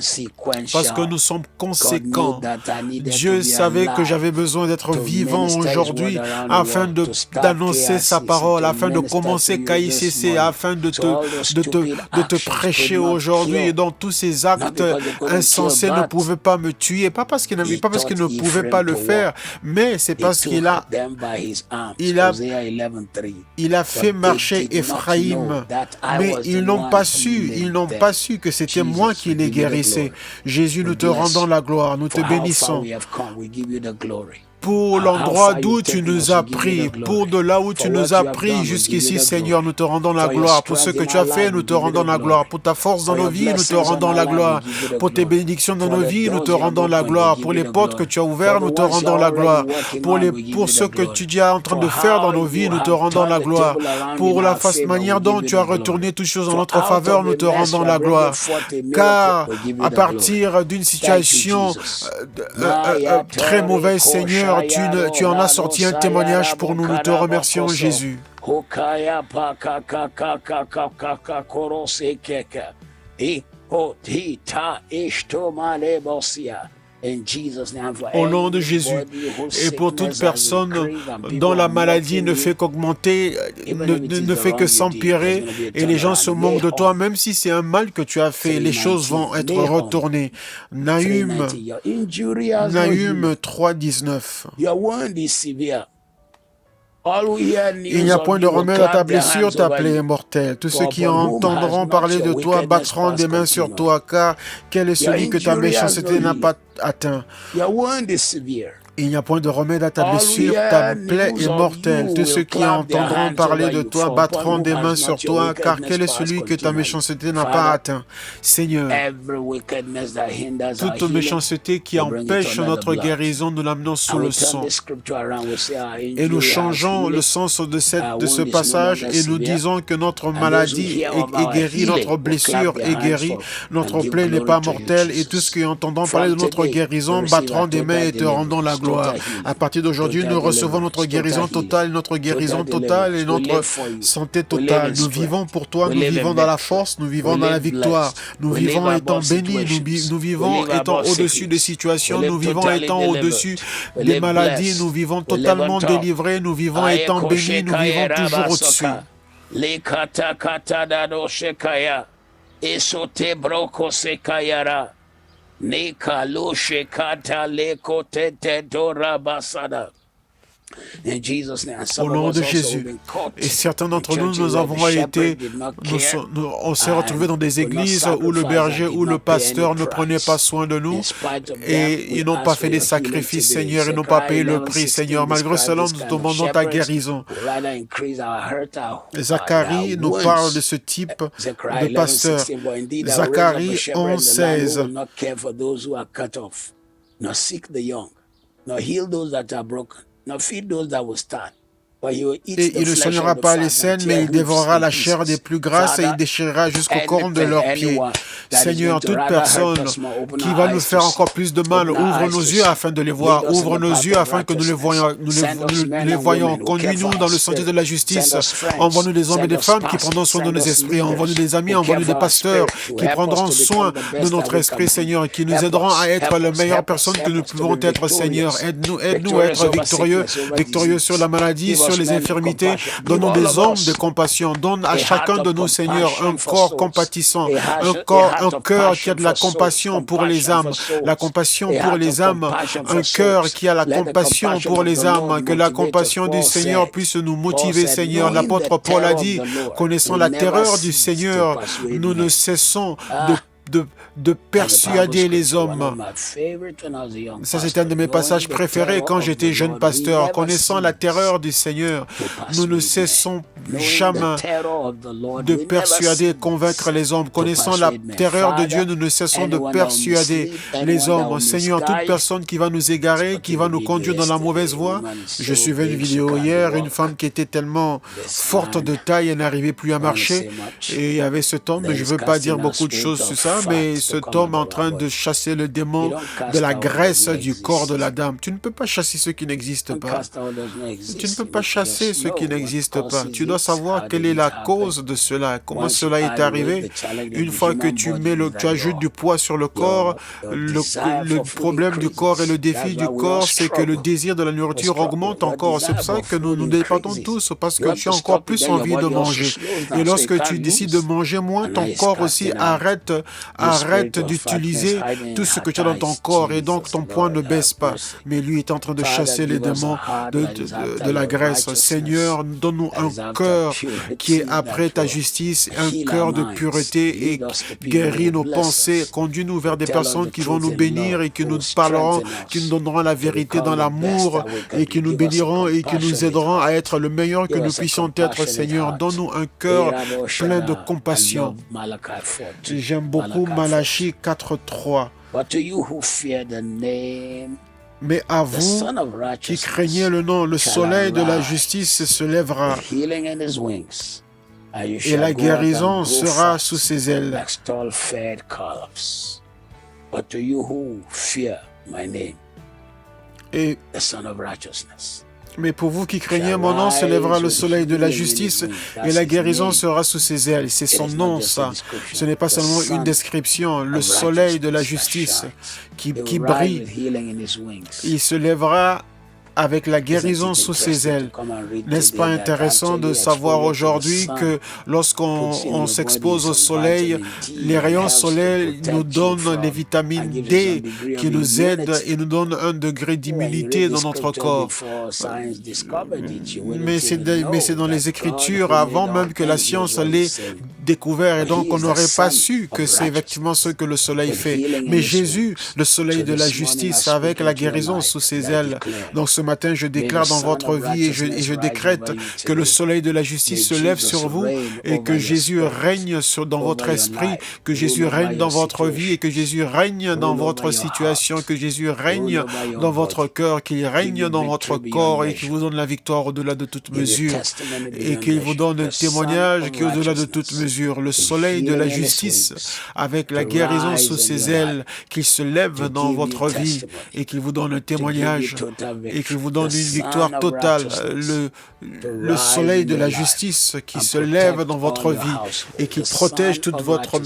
parce que nous sommes conséquents. Dieu savait que j'avais besoin d'être vivant aujourd'hui afin d'annoncer sa parole, afin de commencer KICC, afin de te prêcher aujourd'hui. Et dans tous ces actes insensés ne pouvaient pas me tuer, pas parce qu'il ne pouvait pas le faire, mais c'est parce qu'il a fait marcher Éphraïm, mais ils n'ont pas su que c'était moi qui les guérissais. Jésus, nous te rendons la gloire, nous te bénissons. Pour l'endroit d'où tu nous as pris, pour de là où tu nous as pris jusqu'ici, Seigneur, nous te rendons la gloire. Pour ce que tu as fait, nous te rendons la gloire. Pour ta force dans nos vies, nous te rendons la gloire. Pour tes bénédictions dans nos vies, nous te rendons la gloire. Pour les portes que tu as ouvertes, nous te rendons la gloire. Pour ce que tu es en train de faire dans nos vies, nous te rendons la gloire. Pour la manière dont tu as retourné toutes choses en notre faveur, nous te rendons la gloire. Car à partir d'une situation très mauvaise, Seigneur, tu en as sorti un témoignage pour nous. Nous te remercions, Jésus. Au nom de Jésus, et pour toute personne dont la maladie ne fait qu'augmenter, ne fait que s'empirer, et les gens se moquent de toi, même si c'est un mal que tu as fait, les choses vont être retournées. Nahum 3:19. Il n'y a point de remède à ta blessure, ta plaie est mortelle. Tous ceux qui entendront parler de toi battront des mains sur toi, car quel est celui que ta méchanceté n'a pas atteint? Il n'y a point de remède à ta blessure, ta plaie est mortelle. Tous ceux qui entendront parler de toi battront des mains sur toi, car quel est celui que ta méchanceté n'a pas atteint? Seigneur, toute méchanceté qui empêche notre guérison, nous l'amenons sous le sang. Et nous changeons le sens de ce passage et nous disons que notre maladie est guérie, notre blessure est guérie, notre plaie n'est pas mortelle, et tous ceux qui entendront parler de notre guérison battront des mains et te rendront la gloire. À partir d'aujourd'hui, nous recevons notre guérison totale et notre santé totale. Nous vivons pour toi, nous vivons dans la force, nous vivons dans la victoire. Nous vivons étant bénis, nous vivons étant au-dessus des situations, nous vivons étant au-dessus des maladies, nous vivons totalement délivrés, nous vivons étant bénis, nous vivons toujours au-dessus. Au nom de Jésus. Et certains d'entre nous, on s'est retrouvés dans des églises où le berger ou le pasteur ne prenait pas soin de nous et ils n'ont pas fait des sacrifices, Seigneur, ils n'ont pas payé le prix, Seigneur. Malgré cela, nous demandons ta guérison. Zacharie nous parle de ce type de pasteur. Zacharie 11:16. Et il ne soignera pas les saines, mais il dévorera la chair des plus grasses et il déchirera jusqu'aux cornes de leurs pieds. Seigneur, toute personne qui va nous faire encore plus de mal, ouvre nos yeux afin de les voir, ouvre nos yeux afin que nous les voyons. Conduis-nous dans le sentier de la justice. Envoie-nous des hommes et des femmes qui prendront soin de nos esprits. Envoie-nous des amis, envoie-nous des pasteurs qui prendront soin de notre esprit, Seigneur, et qui nous aideront à être la meilleure personne que nous pouvons être, Seigneur. Aide-nous à être victorieux sur la maladie, sur les infirmités. Donne-nous des hommes de compassion. Donne à chacun de nous, Seigneur, un corps compatissant, un cœur qui a de la compassion pour les âmes, la compassion pour les âmes, un cœur qui a la compassion pour les âmes, que la compassion du Seigneur puisse nous motiver, Seigneur. L'apôtre Paul a dit, connaissant la terreur du Seigneur, nous ne cessons de persuader les hommes. Ça, c'est un de mes passages préférés quand j'étais jeune pasteur. Connaissant la terreur du Seigneur, nous ne cessons jamais de persuader, convaincre les hommes. Connaissant la terreur de Dieu, nous ne cessons de persuader les hommes. Seigneur, toute personne qui va nous égarer, qui va nous conduire dans la mauvaise voie. Je suivais une vidéo hier, une femme qui était tellement forte de taille, elle n'arrivait plus à marcher. Et il y avait cet homme, je ne veux pas dire beaucoup de choses sur ça, mais cet homme est en train de chasser le démon de la graisse du corps de la dame. Tu ne peux pas chasser ce qui n'existe pas. Tu ne peux pas chasser ce qui n'existe pas. Tu dois savoir quelle est la cause de cela, comment cela est arrivé. Une fois que tu ajoutes du poids sur le corps, le problème du corps et le défi du corps, c'est que le désir de la nourriture augmente encore. C'est pour ça que nous dépendons tous, parce que tu as encore plus envie de manger. Et lorsque tu décides de manger moins, ton corps aussi arrête d'utiliser tout ce que tu as dans ton corps et donc ton poids ne baisse pas. Mais lui est en train de chasser les démons de la graisse. Seigneur, donne-nous un cœur qui est après ta justice, un cœur de pureté et guéris nos pensées. Conduis-nous vers des personnes qui vont nous bénir et qui nous parleront, qui nous donneront la vérité dans l'amour et qui nous béniront et qui nous aideront à être le meilleur que nous puissions être, Seigneur. Donne-nous un cœur plein de compassion. J'aime beaucoup Malachie 4:3. Mais à vous qui craignez le nom, le soleil de la justice se lèvera et la guérison sera sous ses ailes. Mais pour vous qui craignez mon nom, se lèvera le soleil de la justice et la guérison sera sous ses ailes. C'est son nom, ça. Ce n'est pas seulement une description. Le soleil de la justice qui brille. Il se lèvera avec la guérison sous ses ailes. N'est-ce pas intéressant de savoir aujourd'hui que lorsqu'on s'expose au soleil, les rayons solaires nous donnent les vitamines D qui nous aident et nous donnent un degré d'immunité dans notre corps. Mais c'est dans les Écritures avant même que la science l'ait découvert et donc on n'aurait pas su que c'est effectivement ce que le soleil fait. Mais Jésus, le soleil de la justice avec la guérison sous ses ailes. Donc ce matin, je déclare dans votre vie et je décrète que le soleil de la justice se lève sur vous et que Jésus règne dans votre esprit, que Jésus règne dans votre vie et que Jésus règne dans votre situation, que Jésus règne dans votre cœur, qu'il règne dans votre corps et qu'il vous donne la victoire au-delà de toute mesure et qu'il vous donne un témoignage qui est au-delà de toute mesure. Le soleil de la justice avec la guérison sous ses ailes, qu'il se lève dans votre vie et qu'il vous donne un témoignage et qu'il vous donne une victoire totale, le soleil de la justice qui se lève dans votre vie et qui protège toute votre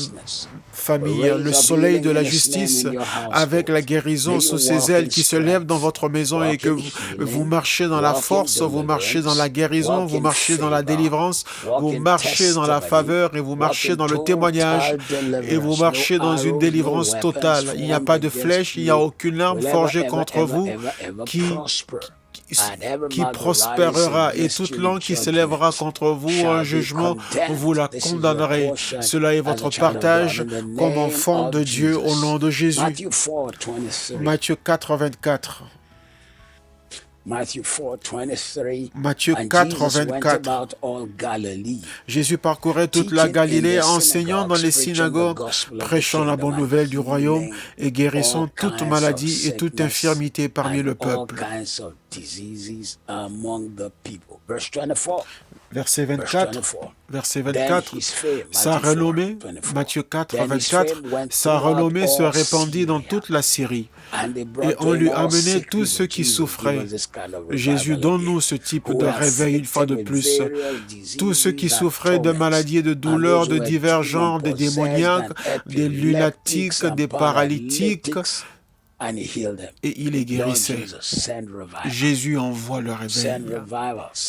famille, le soleil de la justice avec la guérison sous ses ailes qui se lève dans votre maison et que vous marchez dans la force, vous marchez dans la guérison, vous marchez dans la délivrance, vous marchez dans la faveur et vous marchez dans le témoignage et vous marchez dans une délivrance totale. Il n'y a pas de flèche, il n'y a aucune arme forgée contre vous qui prospérera, et toute langue qui s'élèvera contre vous en jugement, vous la condamnerez. Cela est votre partage comme enfant de Dieu au nom de Jésus. Matthieu 4, 24. Matthieu 4, 24. Jésus parcourait toute la Galilée, enseignant dans les synagogues, prêchant la bonne nouvelle du royaume et guérissant toute maladie et toute infirmité parmi le peuple. Verset 24, sa renommée, Matthieu 4, 24, sa renommée se répandit dans toute la Syrie. Et on lui amenait tous ceux qui souffraient. Jésus, donne-nous ce type de réveil une fois de plus. Tous ceux qui souffraient de maladies et de douleurs de divers genres, des démoniaques, des lunatiques, des paralytiques, et il les guérissait. Jésus envoie le réveil.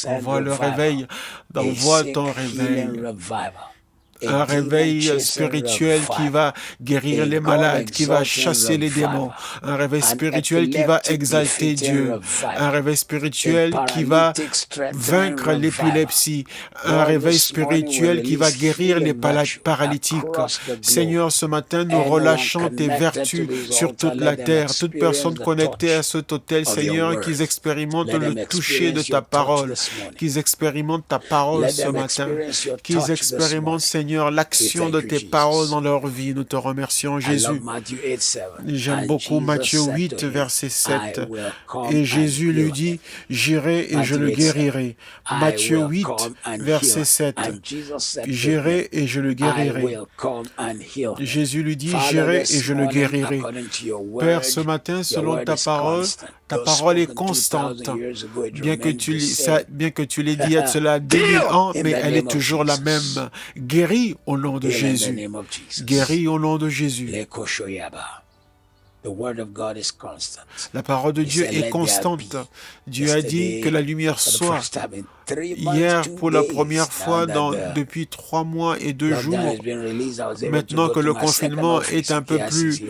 Envoie le réveil. Envoie ton réveil. Un réveil spirituel qui va guérir les malades, qui va chasser les démons. Un réveil spirituel qui va exalter Dieu. Un réveil spirituel qui va vaincre l'épilepsie. Un réveil spirituel qui va guérir les paralytiques. Seigneur, ce matin, nous relâchons tes vertus sur toute la terre. Toute personne connectée à cet autel, Seigneur, qu'ils expérimentent le toucher de ta parole. Qu'ils expérimentent ta parole ce matin. Qu'ils expérimentent, Seigneur, l'action de tes paroles dans leur vie. Nous te remercions, Jésus. J'aime beaucoup Matthieu 8, verset 7. Et Jésus lui dit, j'irai et je le guérirai. Matthieu 8, verset 7. J'irai et je le guérirai. Jésus lui dit, j'irai et je le guérirai. Père, ce matin, selon ta parole est constante. Bien que tu l'aies dit il y a cela 2000 ans, mais elle est toujours la même. Guéris au nom de Jésus. Guéris au nom de Jésus. La parole de Dieu est constante. Dieu a dit que la lumière soit. Hier, pour la première fois depuis 3 mois et 2 jours, maintenant que le confinement est un peu plus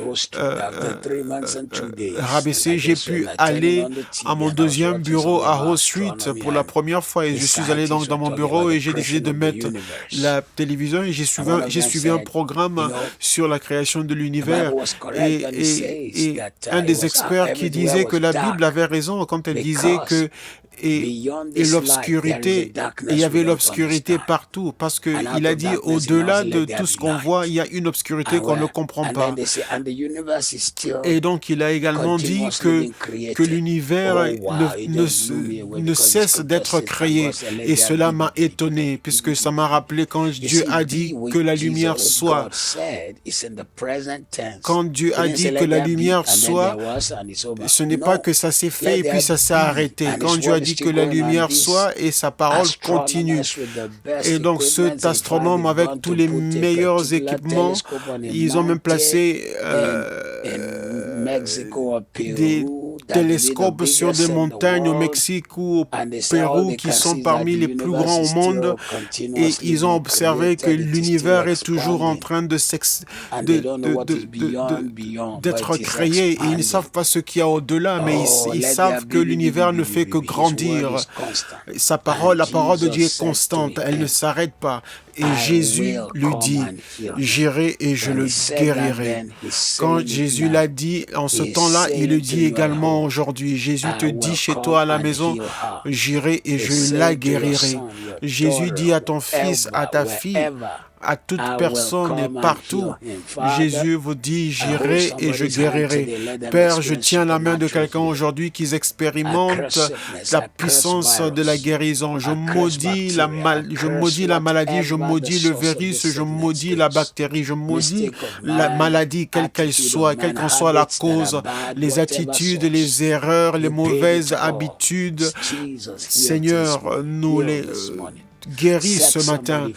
rabaissé, j'ai pu aller à mon deuxième bureau à Howe Street pour la première fois. Et je suis allé donc dans mon bureau et j'ai décidé de mettre la télévision et j'ai suivi un programme sur la création de l'univers. Et un des experts qui disait que la Bible avait raison quand elle disait que et l'obscurité, il y avait l'obscurité partout, parce qu'il a dit au-delà de tout ce qu'on voit, il y a une obscurité qu'on ne comprend pas. Et donc il a également dit que l'univers ne cesse d'être créé, et cela m'a étonné, puisque ça m'a rappelé quand Dieu a dit que la lumière soit. Quand Dieu a dit que la lumière soit, ce n'est pas que ça s'est fait et puis ça s'est arrêté. Quand Dieu a dit que la lumière soit, et sa parole continue. Et donc cet astronome avec tous les meilleurs équipements, ils ont même placé des télescopes sur des montagnes au Mexique ou au Pérou qui sont parmi les plus grands au monde, et ils ont observé que l'univers est toujours en train d'être créé, et ils ne savent pas ce qu'il y a au-delà, mais ils savent que l'univers ne fait que grandir. La parole de Dieu est constante, elle ne s'arrête pas. Et Jésus lui dit, j'irai et je le guérirai. Quand Jésus l'a dit en ce temps-là, il le dit également aujourd'hui. Jésus te dit chez toi à la maison, j'irai et je la guérirai. Jésus dit à ton fils, à ta fille, à toute personne et partout. Jésus vous dit, j'irai et je guérirai. Père, je tiens la main de quelqu'un aujourd'hui qui expérimente la puissance de la guérison. Je maudis la maladie, je maudis le virus, je maudis la bactérie, je maudis la maladie, quelle qu'elle soit, quelle qu'en soit la cause, les attitudes, les erreurs, les mauvaises habitudes. Seigneur, guéris ce matin.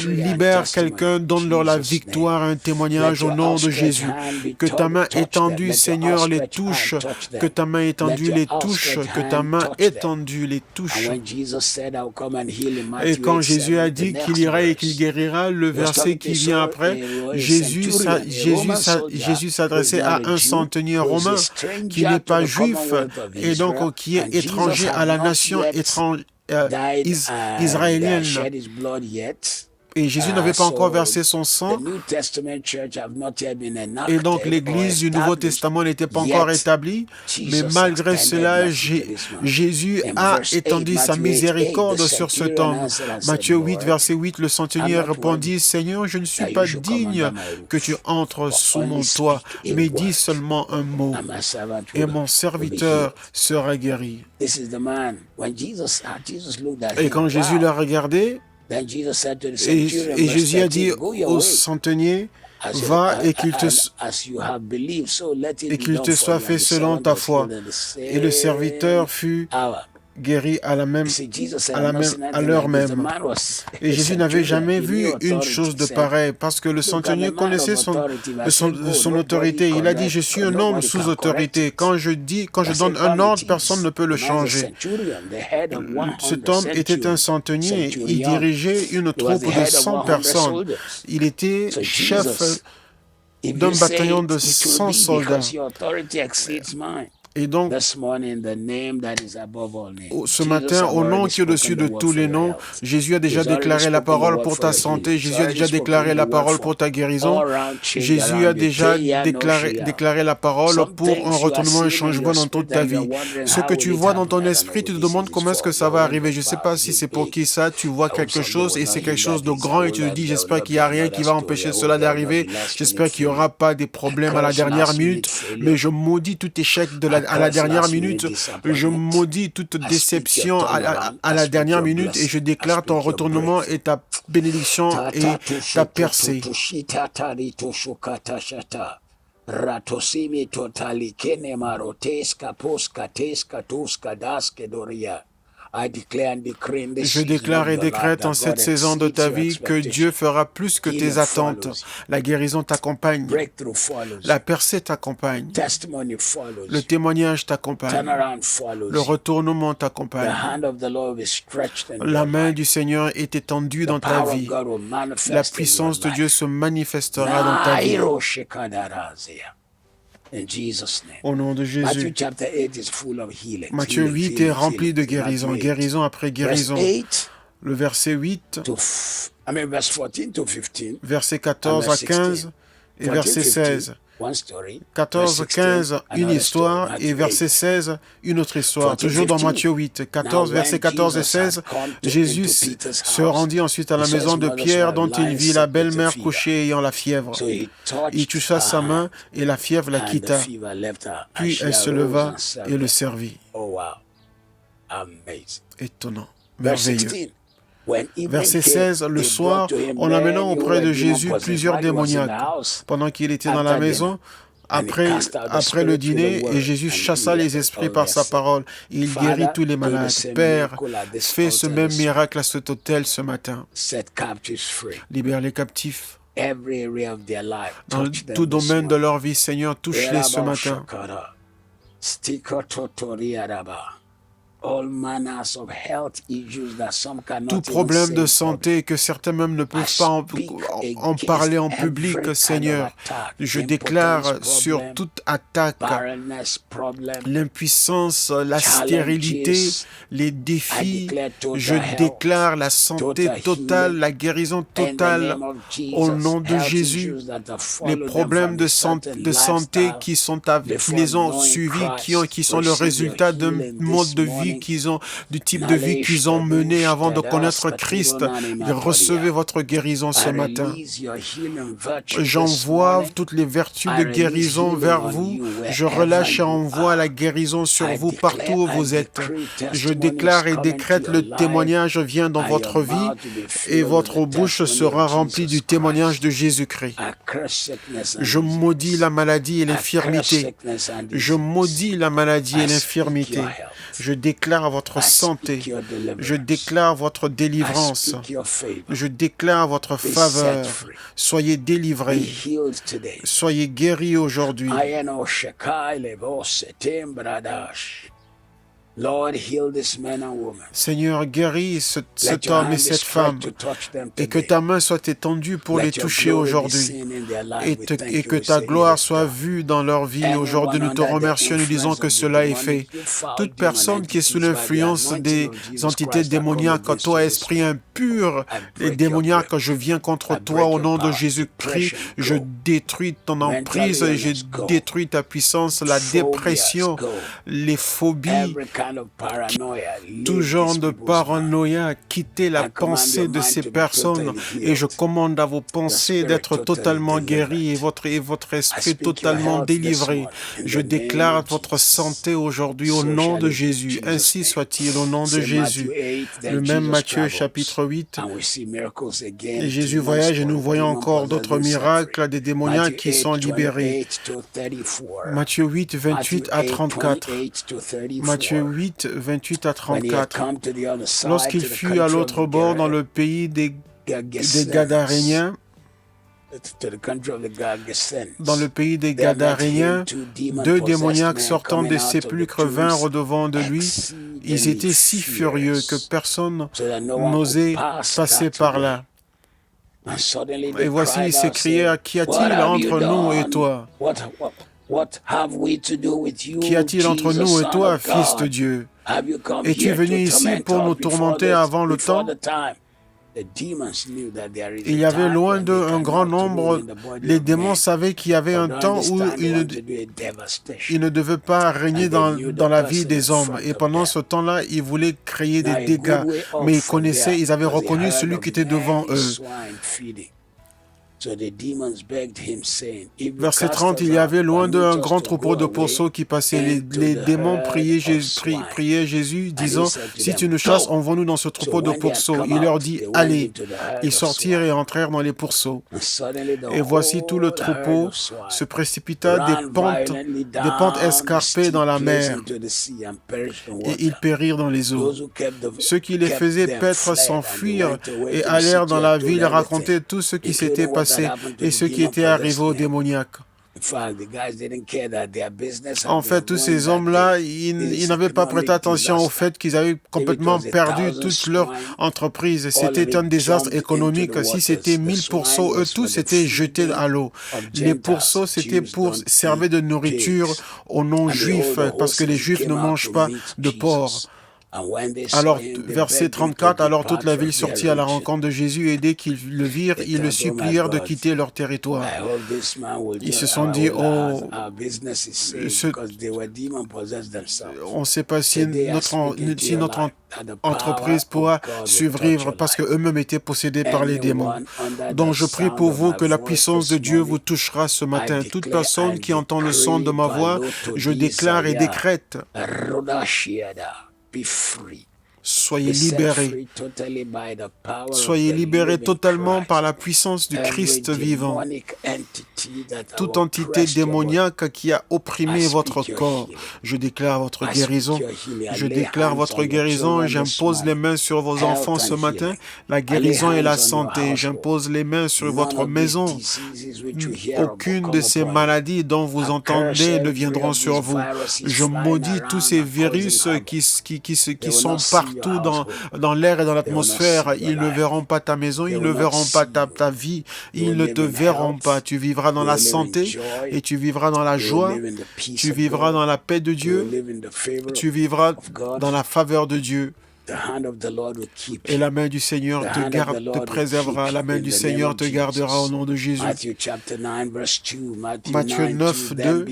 Libère quelqu'un, donne-leur la victoire, un témoignage au nom de Jésus. Que ta main étendue, Seigneur, les touche. Que ta main étendue les touche. Que ta main étendue les touche. Et quand Jésus a dit qu'il irait et qu'il guérira, le verset qui vient après, Jésus s'adressait à un centenier romain qui n'est pas juif et donc qui est étranger à la nation israélienne. Et Jésus n'avait pas encore versé son sang. Et donc l'Église du Nouveau Testament n'était pas encore établie. Mais malgré cela, Jésus a étendu sa miséricorde sur cet homme. Matthieu 8, verset 8, le centenier répondit, « Seigneur, je ne suis pas digne que tu entres sous mon toit, mais dis seulement un mot, et mon serviteur sera guéri. » Et quand Jésus l'a regardé, et Jésus a dit au centenier, va et qu'il te soit fait selon ta foi. Et le serviteur fut guéri à l'heure même. Et Jésus n'avait jamais vu une chose de pareille, parce que le centenier connaissait son autorité. Il a dit, je suis un homme sous autorité. Quand je donne un ordre, personne ne peut le changer. Cet homme était un centenier. Il dirigeait une troupe de 100 personnes. Il était chef d'un bataillon de 100 soldats. Et donc, ce matin, au nom qui est au-dessus de tous les noms, Jésus a déjà déclaré la parole pour ta santé. Jésus a déjà déclaré la parole pour ta guérison. Jésus a déjà déclaré la parole pour un retournement et un changement dans toute ta vie. Ce que tu vois dans ton esprit, tu te demandes comment est-ce que ça va arriver. Je ne sais pas si c'est pour qui ça. Tu vois quelque chose et c'est quelque chose de grand et tu te dis, j'espère qu'il n'y a rien qui va empêcher cela d'arriver. J'espère qu'il n'y aura pas des problèmes à la dernière minute. Mais je maudis tout échec à la dernière minute, je maudis toute déception à la dernière minute et je déclare ton retournement et ta bénédiction et ta percée. Je déclare et décrète en cette saison de ta vie que Dieu fera plus que tes attentes. La guérison t'accompagne. La percée t'accompagne. Le témoignage t'accompagne. Le retournement t'accompagne. La main du Seigneur est étendue dans ta vie. La puissance de Dieu se manifestera dans ta vie. Au nom de Jésus. Matthieu 8 est rempli de guérison, guérison après guérison. Le verset 8, verset 14 à 15 et verset 16. 14, 15, une histoire, et verset 16, une autre histoire. Toujours dans Matthieu 8, 14, versets 14 et 16, Jésus se rendit ensuite à la maison de Pierre, dont il vit la belle-mère couchée ayant la fièvre. Il toucha sa main, et la fièvre la quitta. Puis elle se leva et le servit. Étonnant, merveilleux. Verset 16, le soir, en amenant auprès de Jésus plusieurs démoniaques. Pendant qu'il était dans la maison, après le dîner, et Jésus chassa les esprits par sa parole. Il guérit tous les malades. Père, fais ce même miracle à cet autel ce matin. Libère les captifs. Dans tout domaine de leur vie, Seigneur, touche-les ce matin. Tout problème de santé que certains même ne peuvent pas en parler en public, Seigneur. Je déclare sur toute attaque, l'impuissance, la stérilité, les défis. Je déclare la santé totale, la guérison totale au nom de Jésus. Les problèmes de santé qui les ont suivis, qui sont le résultat d'un mode de vie du type de vie qu'ils ont mené avant de connaître Christ. Recevez votre guérison ce matin. J'envoie toutes les vertus de guérison vers vous. Je relâche et envoie la guérison sur vous partout où vous êtes. Je déclare et décrète le témoignage vient dans votre vie et votre bouche sera remplie du témoignage de Jésus-Christ. Je maudis la maladie et l'infirmité. Je maudis la maladie et l'infirmité. Je déclare déclare votre santé. Je déclare votre délivrance. Je déclare votre faveur. Soyez délivrés. Soyez guéris aujourd'hui. Seigneur, guéris cet homme et cette femme, et que ta main soit étendue pour les toucher aujourd'hui, et que ta gloire soit vue dans leur vie. Aujourd'hui, nous te remercions, nous disons que cela est fait. Toute personne qui est sous l'influence des entités démoniaques, toi, esprit impur et démoniaque, je viens contre toi au nom de Jésus-Christ. Je détruis ton emprise et je détruis ta puissance, la dépression, les phobies, tout genre de paranoïa. Quittez la pensée de ces personnes et je commande à vos pensées d'être totalement guéries et votre esprit totalement délivré. Je déclare votre santé aujourd'hui au nom de Jésus. Ainsi soit-il au nom de Jésus. Le même Matthieu chapitre 8. Et Jésus voyage et nous voyons encore d'autres miracles des démoniaques qui sont libérés. Matthieu 8, 28 à 34. Matthieu 8, 28 à 34. Lorsqu'il fut à l'autre bord dans le pays des Gadaréniens, deux démoniaques sortant des sépulcres vinrent au-devant de lui. Ils étaient si furieux que personne n'osait passer par là. Et voici, ils s'écrièrent, « Qu'y a-t-il entre nous et toi? Qu'y a-t-il entre nous et toi, Fils de Dieu? Es-tu venu ici pour nous tourmenter avant le temps? » Il y avait loin d'eux un grand nombre. Les démons savaient qu'il y avait un temps où ils ne devaient pas régner dans la vie des hommes. Et pendant ce temps-là, ils voulaient créer des dégâts. Mais ils avaient reconnu celui qui était devant eux. Verset 30, il y avait loin d'eux un grand troupeau de pourceaux qui passaient. Les démons priaient Jésus, disant, « Si tu nous chasses, envoie-nous dans ce troupeau de pourceaux. » Il leur dit, « Allez. » Ils sortirent et entrèrent dans les pourceaux. Et voici tout le troupeau se précipita des pentes escarpées dans la mer, et ils périrent dans les eaux. Ceux qui les faisaient paître s'enfuirent et allèrent dans la ville raconter tout ce qui s'était passé et ce qui était arrivé aux démoniaques. En fait, tous ces hommes-là, ils n'avaient pas prêté attention au fait qu'ils avaient complètement perdu toute leur entreprise. C'était un désastre économique. Si c'était 1000 pourceaux, eux tous étaient jetés à l'eau. Les pourceaux, c'était pour servir de nourriture aux non-juifs, parce que les juifs ne mangent pas de porc. Alors, verset 34, alors toute la ville sortit à la rencontre de Jésus, et dès qu'ils le virent, ils le supplièrent de quitter leur territoire. Ils se sont dit, oh, on ne sait pas si notre entreprise pourra survivre, parce qu'eux-mêmes étaient possédés par les démons. Donc je prie pour vous que la puissance de Dieu vous touchera ce matin. Toute personne qui entend le son de ma voix, je déclare et décrète: soyez libérés. Soyez libérés totalement par la puissance du Christ vivant. Toute entité démoniaque qui a opprimé votre corps, je déclare votre guérison. Je déclare votre guérison et j'impose les mains sur vos enfants ce matin. La guérison et la santé. J'impose les mains sur votre maison. Aucune de ces maladies dont vous entendez ne viendront sur vous. Je maudis tous ces virus qui sont partout dans l'air et dans l'atmosphère. Ils ne verront pas ta maison, ils ne verront pas ta vie, ils ne te verront pas. Tu vivras dans la santé et tu vivras dans la joie, tu vivras dans la paix de Dieu, tu vivras dans la faveur de Dieu. Et la main du Seigneur te préservera, la main du Seigneur te gardera au nom de Jésus. Matthieu 9, 2.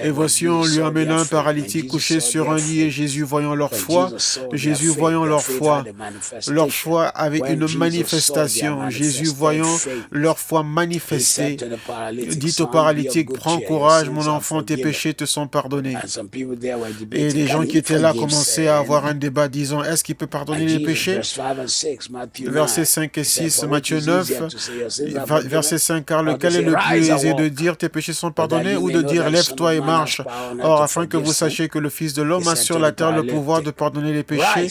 Et voici, on lui amena un paralytique couché sur un lit, et Jésus voyant leur foi, leur foi avait une manifestation. Jésus voyant leur foi manifestée, dit au paralytique: prends courage, mon enfant, tes péchés te sont pardonnés. Et les gens qui étaient là commençaient à avoir un débat disant: est-ce qu'il peut pardonner les péchés? Versets 5 et 6, Matthieu 9, verset 5, car lequel est le plus aisé de dire tes péchés sont pardonnés ou de dire lève-toi et marche. Or, afin que vous sachiez que le Fils de l'homme a sur la terre le pouvoir de pardonner les péchés,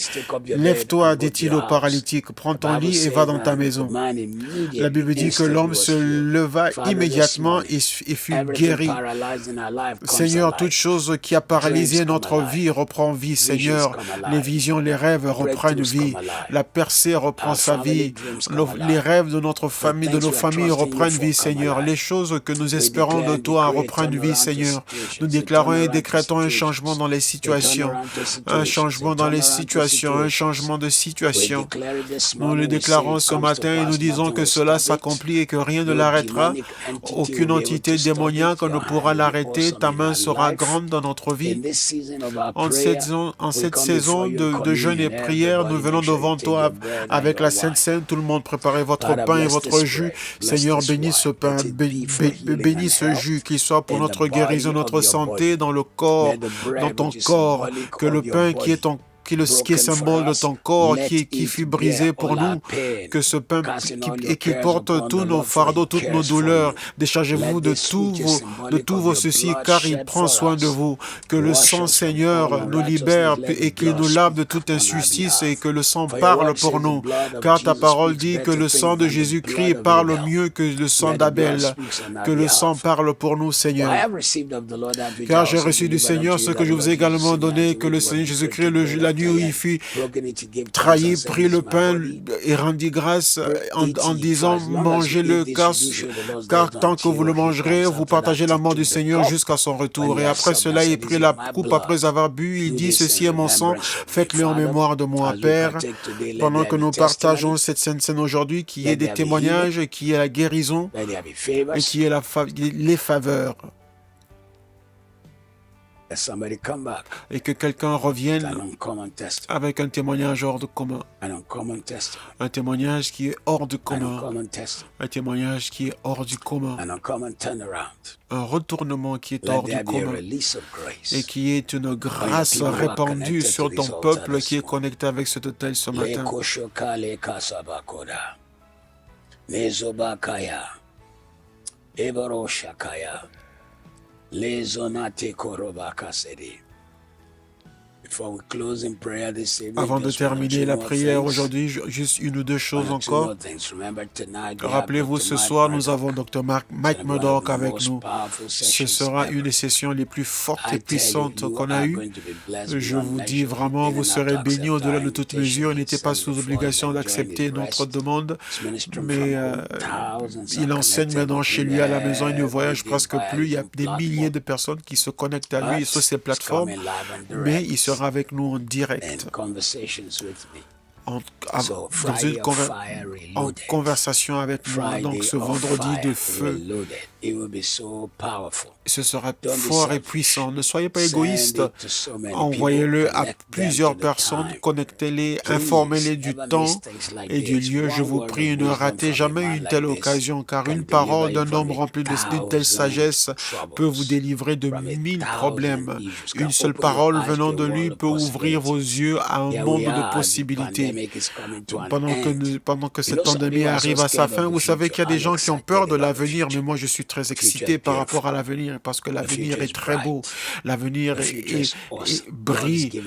lève-toi, dit-il au paralytique, prends ton lit et va dans ta maison. La Bible dit que l'homme se leva immédiatement et fut guéri. Seigneur, toute chose qui a paralysé notre vie reprend vie, Seigneur. Les visions, les rêves reprennent vie. La percée reprend sa vie. Les rêves de notre famille, de nos familles reprennent vie, Seigneur. Les choses que nous espérons de toi reprennent vie, Seigneur. Nous déclarons et décrétons un changement dans les situations. Un changement dans les situations. Un changement de situation. Nous le déclarons ce matin et nous disons que cela s'accomplit et que rien ne l'arrêtera. Aucune entité démoniaque ne pourra l'arrêter. Ta main sera grande dans notre vie. En cette saison de jeûne et prière, nous venons devant toi avec la Sainte Seine. Tout le monde, préparez votre pain et votre jus. Seigneur, bénis ce pain, bénis ce jus, qu'il soit pour notre guérison, notre santé, dans le corps, dans ton corps. Que le pain qui est qui est symbole de ton corps, qui fut brisé pour nous, que ce pain qui porte tous nos fardeaux, toutes nos douleurs, déchargez-vous de tous vos soucis, car il prend soin de vous. Que le sang, Seigneur, nous libère et qu'il nous lave de toute injustice et que le sang parle pour nous, car ta parole dit que le sang de Jésus-Christ parle mieux que le sang d'Abel, que le sang parle pour nous, Seigneur. Car j'ai reçu du Seigneur ce que je vous ai également donné, que le Seigneur Jésus-Christ, la nuit où il fut trahi, prit le pain et rendit grâce en disant mangez-le, car tant que vous le mangerez, vous partagez la mort du Seigneur jusqu'à son retour. Et après cela, il prit la coupe après avoir bu, il dit ceci est mon sang, faites-le en mémoire de moi, Père. Pendant que nous partageons cette Sainte Seine aujourd'hui, qui est des témoignages, qui est la guérison et qui est les faveurs. Et que quelqu'un revienne avec un témoignage hors de commun. Un témoignage qui est hors du commun. Un témoignage qui est hors du commun. Un retournement qui est hors du commun. Et qui est une grâce répandue sur ton peuple qui est connecté avec cet hôtel ce matin. Avant de terminer la prière aujourd'hui, juste une ou deux choses encore. Rappelez-vous, ce soir, nous avons Dr. Mike Murdock avec nous. Ce sera une des sessions les plus fortes et puissantes qu'on a eues. Je vous dis vraiment, vous serez bénis au-delà de toute mesure. Il n'était pas sous obligation d'accepter notre demande, mais il enseigne maintenant chez lui à la maison. Il ne voyage presque plus. Il y a des milliers de personnes qui se connectent à lui sur ces plateformes, mais il sera avec nous en direct, en conversation avec moi. Donc ce vendredi de feu, ce sera fort et puissant. Ne soyez pas égoïstes. Envoyez-le à plusieurs personnes, connectez-les, informez-les du temps et du lieu. Je vous prie, ne ratez jamais une telle occasion, car une parole d'un homme rempli d'une telle sagesse peut vous délivrer de 1000 problèmes. Une seule parole venant de lui peut ouvrir vos yeux à un monde de possibilités. Pendant que cette pandémie arrive à sa fin, vous savez qu'il y a des gens qui ont peur de l'avenir, mais moi je suis très excité par rapport à l'avenir, parce que l'avenir est très beau, l'avenir brille,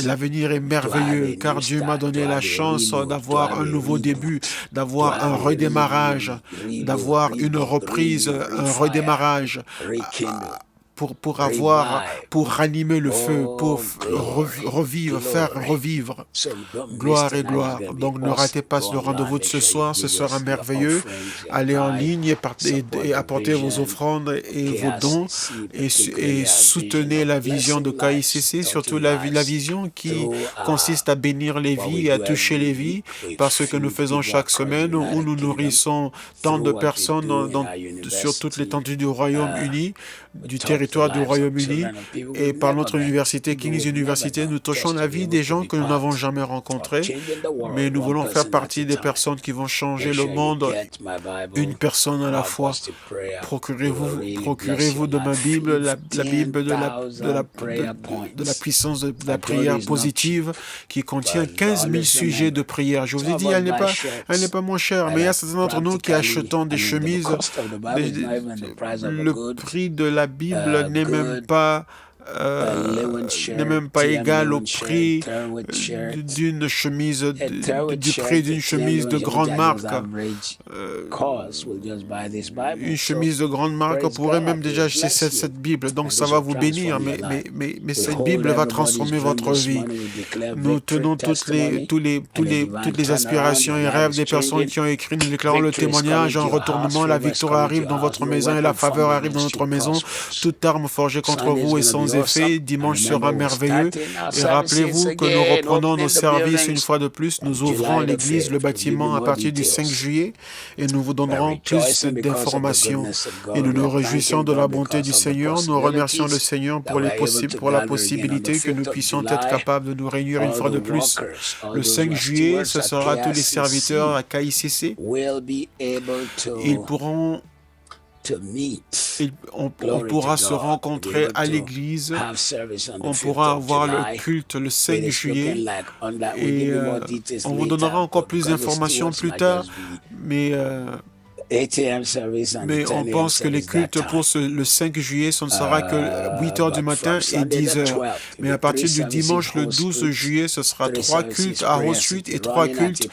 l'avenir est merveilleux, car Dieu m'a donné la chance d'avoir un nouveau début, d'avoir un redémarrage, d'avoir une reprise, un redémarrage. Pour ranimer le feu, pour faire revivre. Gloire et gloire. Donc ne ratez pas le rendez-vous de ce soir, ce sera merveilleux. Allez en ligne et apportez vos offrandes et vos dons et soutenez la vision de KICC, surtout la vision qui consiste à bénir les vies et à toucher les vies, parce que nous faisons chaque semaine où nous nourrissons tant de personnes sur toute l'étendue du Royaume-Uni, du territoire territoire du Royaume-Uni et par notre université, King's University, nous touchons la vie des gens que nous n'avons jamais rencontrés, mais nous voulons faire partie des personnes qui vont changer le monde, une personne à la fois. Procurez-vous de ma Bible, la Bible de la puissance de la prière positive qui contient 15 000 sujets de prière. Je vous ai dit, elle n'est pas moins chère, mais il y a certains d'entre nous qui achetons des chemises. Le prix de la Bible n'est même pas égal au prix d'une chemise, du prix d'une chemise de grande marque. Une chemise de grande marque pourrait même déjà acheter cette Bible, donc ça va vous bénir, mais cette Bible va transformer votre vie. Nous tenons toutes les aspirations et rêves des personnes qui ont écrit, nous déclarons le témoignage en retournement, la victoire arrive dans votre maison et la faveur arrive dans notre maison. Toute arme forgée contre vous est sans effet. Dimanche sera merveilleux. Et rappelez-vous que nous reprenons nos services une fois de plus. Nous ouvrons l'église, le bâtiment à partir du 5 juillet et nous vous donnerons plus d'informations. Et nous nous réjouissons de la bonté du Seigneur. Nous remercions le Seigneur pour la possibilité que nous puissions être capables de nous réunir une fois de plus. Le 5 juillet, ce sera tous les serviteurs à KICC. Ils pourront on pourra se rencontrer à l'église, on pourra avoir le culte le 5 juillet et on vous donnera encore plus d'informations plus tard, mais on pense que les cultes pour le 5 juillet, ce ne sera que 8 heures du matin et 10 heures. Mais à partir du dimanche, le 12 juillet, ce sera 3 cultes à Rose Street et 3 cultes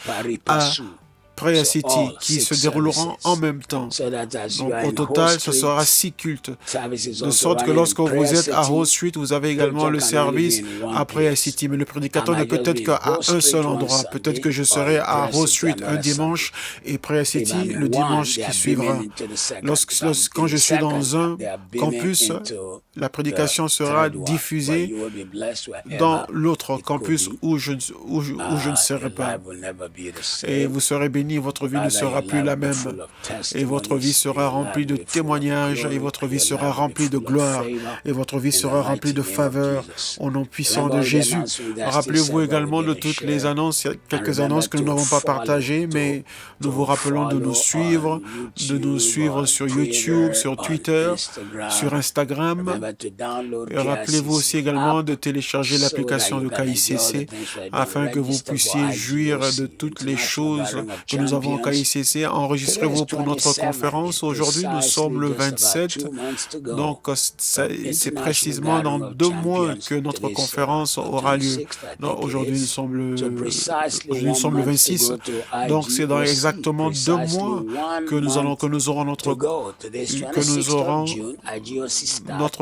à Prayer City qui se dérouleront en même temps. Donc au total, ce sera 6 cultes. De sorte que lorsque vous êtes à Rose Street, vous avez également le service à Prayer City. Mais le prédicateur ne peut être qu'à un seul endroit. Peut-être que je serai à Rose Street un dimanche et Prayer City le dimanche qui suivra. Quand je suis dans un campus, la prédication sera diffusée dans l'autre campus où je ne serai pas. Et vous serez bénis, votre vie ne sera plus la même. Et votre vie sera remplie de témoignages, et votre vie sera remplie de gloire, et votre vie sera remplie de faveur au nom puissant de Jésus. Rappelez-vous également de toutes les annonces, il y a quelques annonces que nous n'avons pas partagées, mais nous vous rappelons de nous suivre sur YouTube, sur Twitter, sur Instagram. Et rappelez-vous aussi également de télécharger l'application de KICC afin que vous puissiez jouir de toutes les choses que nous avons au KICC. Enregistrez-vous pour notre conférence. Aujourd'hui, nous sommes le 27. Donc, c'est précisément dans 2 mois que notre conférence aura lieu. Aujourd'hui, nous sommes le 26. Donc, c'est dans exactement 2 mois que nous aurons notre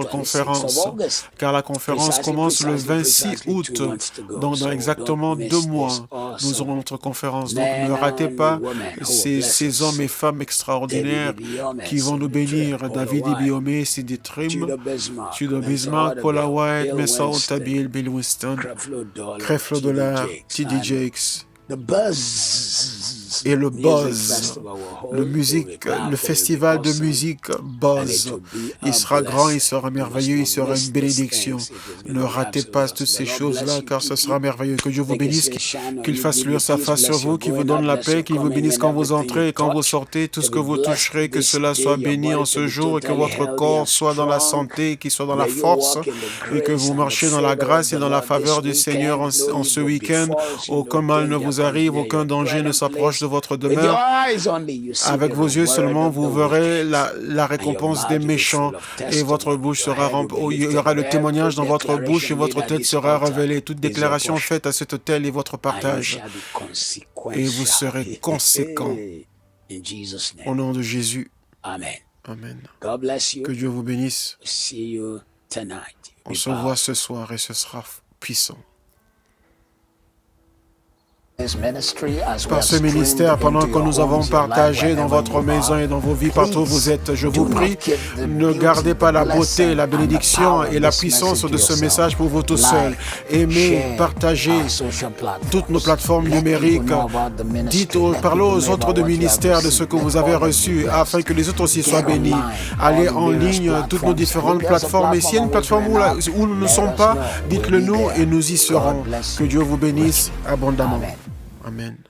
conférence. Car la conférence commence le 26 août. Donc, dans exactement 2 mois, nous aurons notre conférence. Donc, ne ratez pas ces hommes et femmes extraordinaires qui vont nous bénir. David Ibiome, Sidi Trim, Tudor Bismarck, Paula White, Messa Otabil, Bill Winston, Creflo Dollar, T.D. Jakes. Et le buzz, le festival de musique Buzz, il sera grand, il sera merveilleux, il sera une bénédiction. Ne ratez pas toutes ces choses-là, car ce sera merveilleux. Que Dieu vous bénisse, qu'il fasse luire sa face sur vous, qu'il vous donne la paix, qu'il vous bénisse quand vous entrez et quand vous sortez, tout ce que vous toucherez, que cela soit béni en ce jour et que votre corps soit dans la santé, qu'il soit dans la force et que vous marchiez dans la grâce et dans la faveur du Seigneur en ce week-end. Aucun mal ne vous arrive, aucun danger ne s'approche de votre demeure. Avec vos yeux seulement, vous verrez la récompense des méchants et votre bouche sera remplie. Il y aura le témoignage dans votre bouche et votre tête sera révélée. Toute déclaration faite à cet autel est votre partage. Et vous serez conséquents. Au nom de Jésus. Amen. Que Dieu vous bénisse. On se voit ce soir et ce sera puissant. par ce ministère pendant que nous avons partagé dans votre maison et dans vos vies partout où vous êtes. Je vous prie, ne gardez pas la beauté, la bénédiction et la puissance de ce message pour vous tout seuls. Aimez, partagez toutes nos plateformes numériques. Dites, parlez aux autres de ministère de ce que vous avez reçu afin que les autres aussi soient bénis. Allez en ligne, toutes nos différentes plateformes. Et s'il y a une plateforme où nous ne sommes pas, dites-le nous et nous y serons. Que Dieu vous bénisse abondamment. Amen.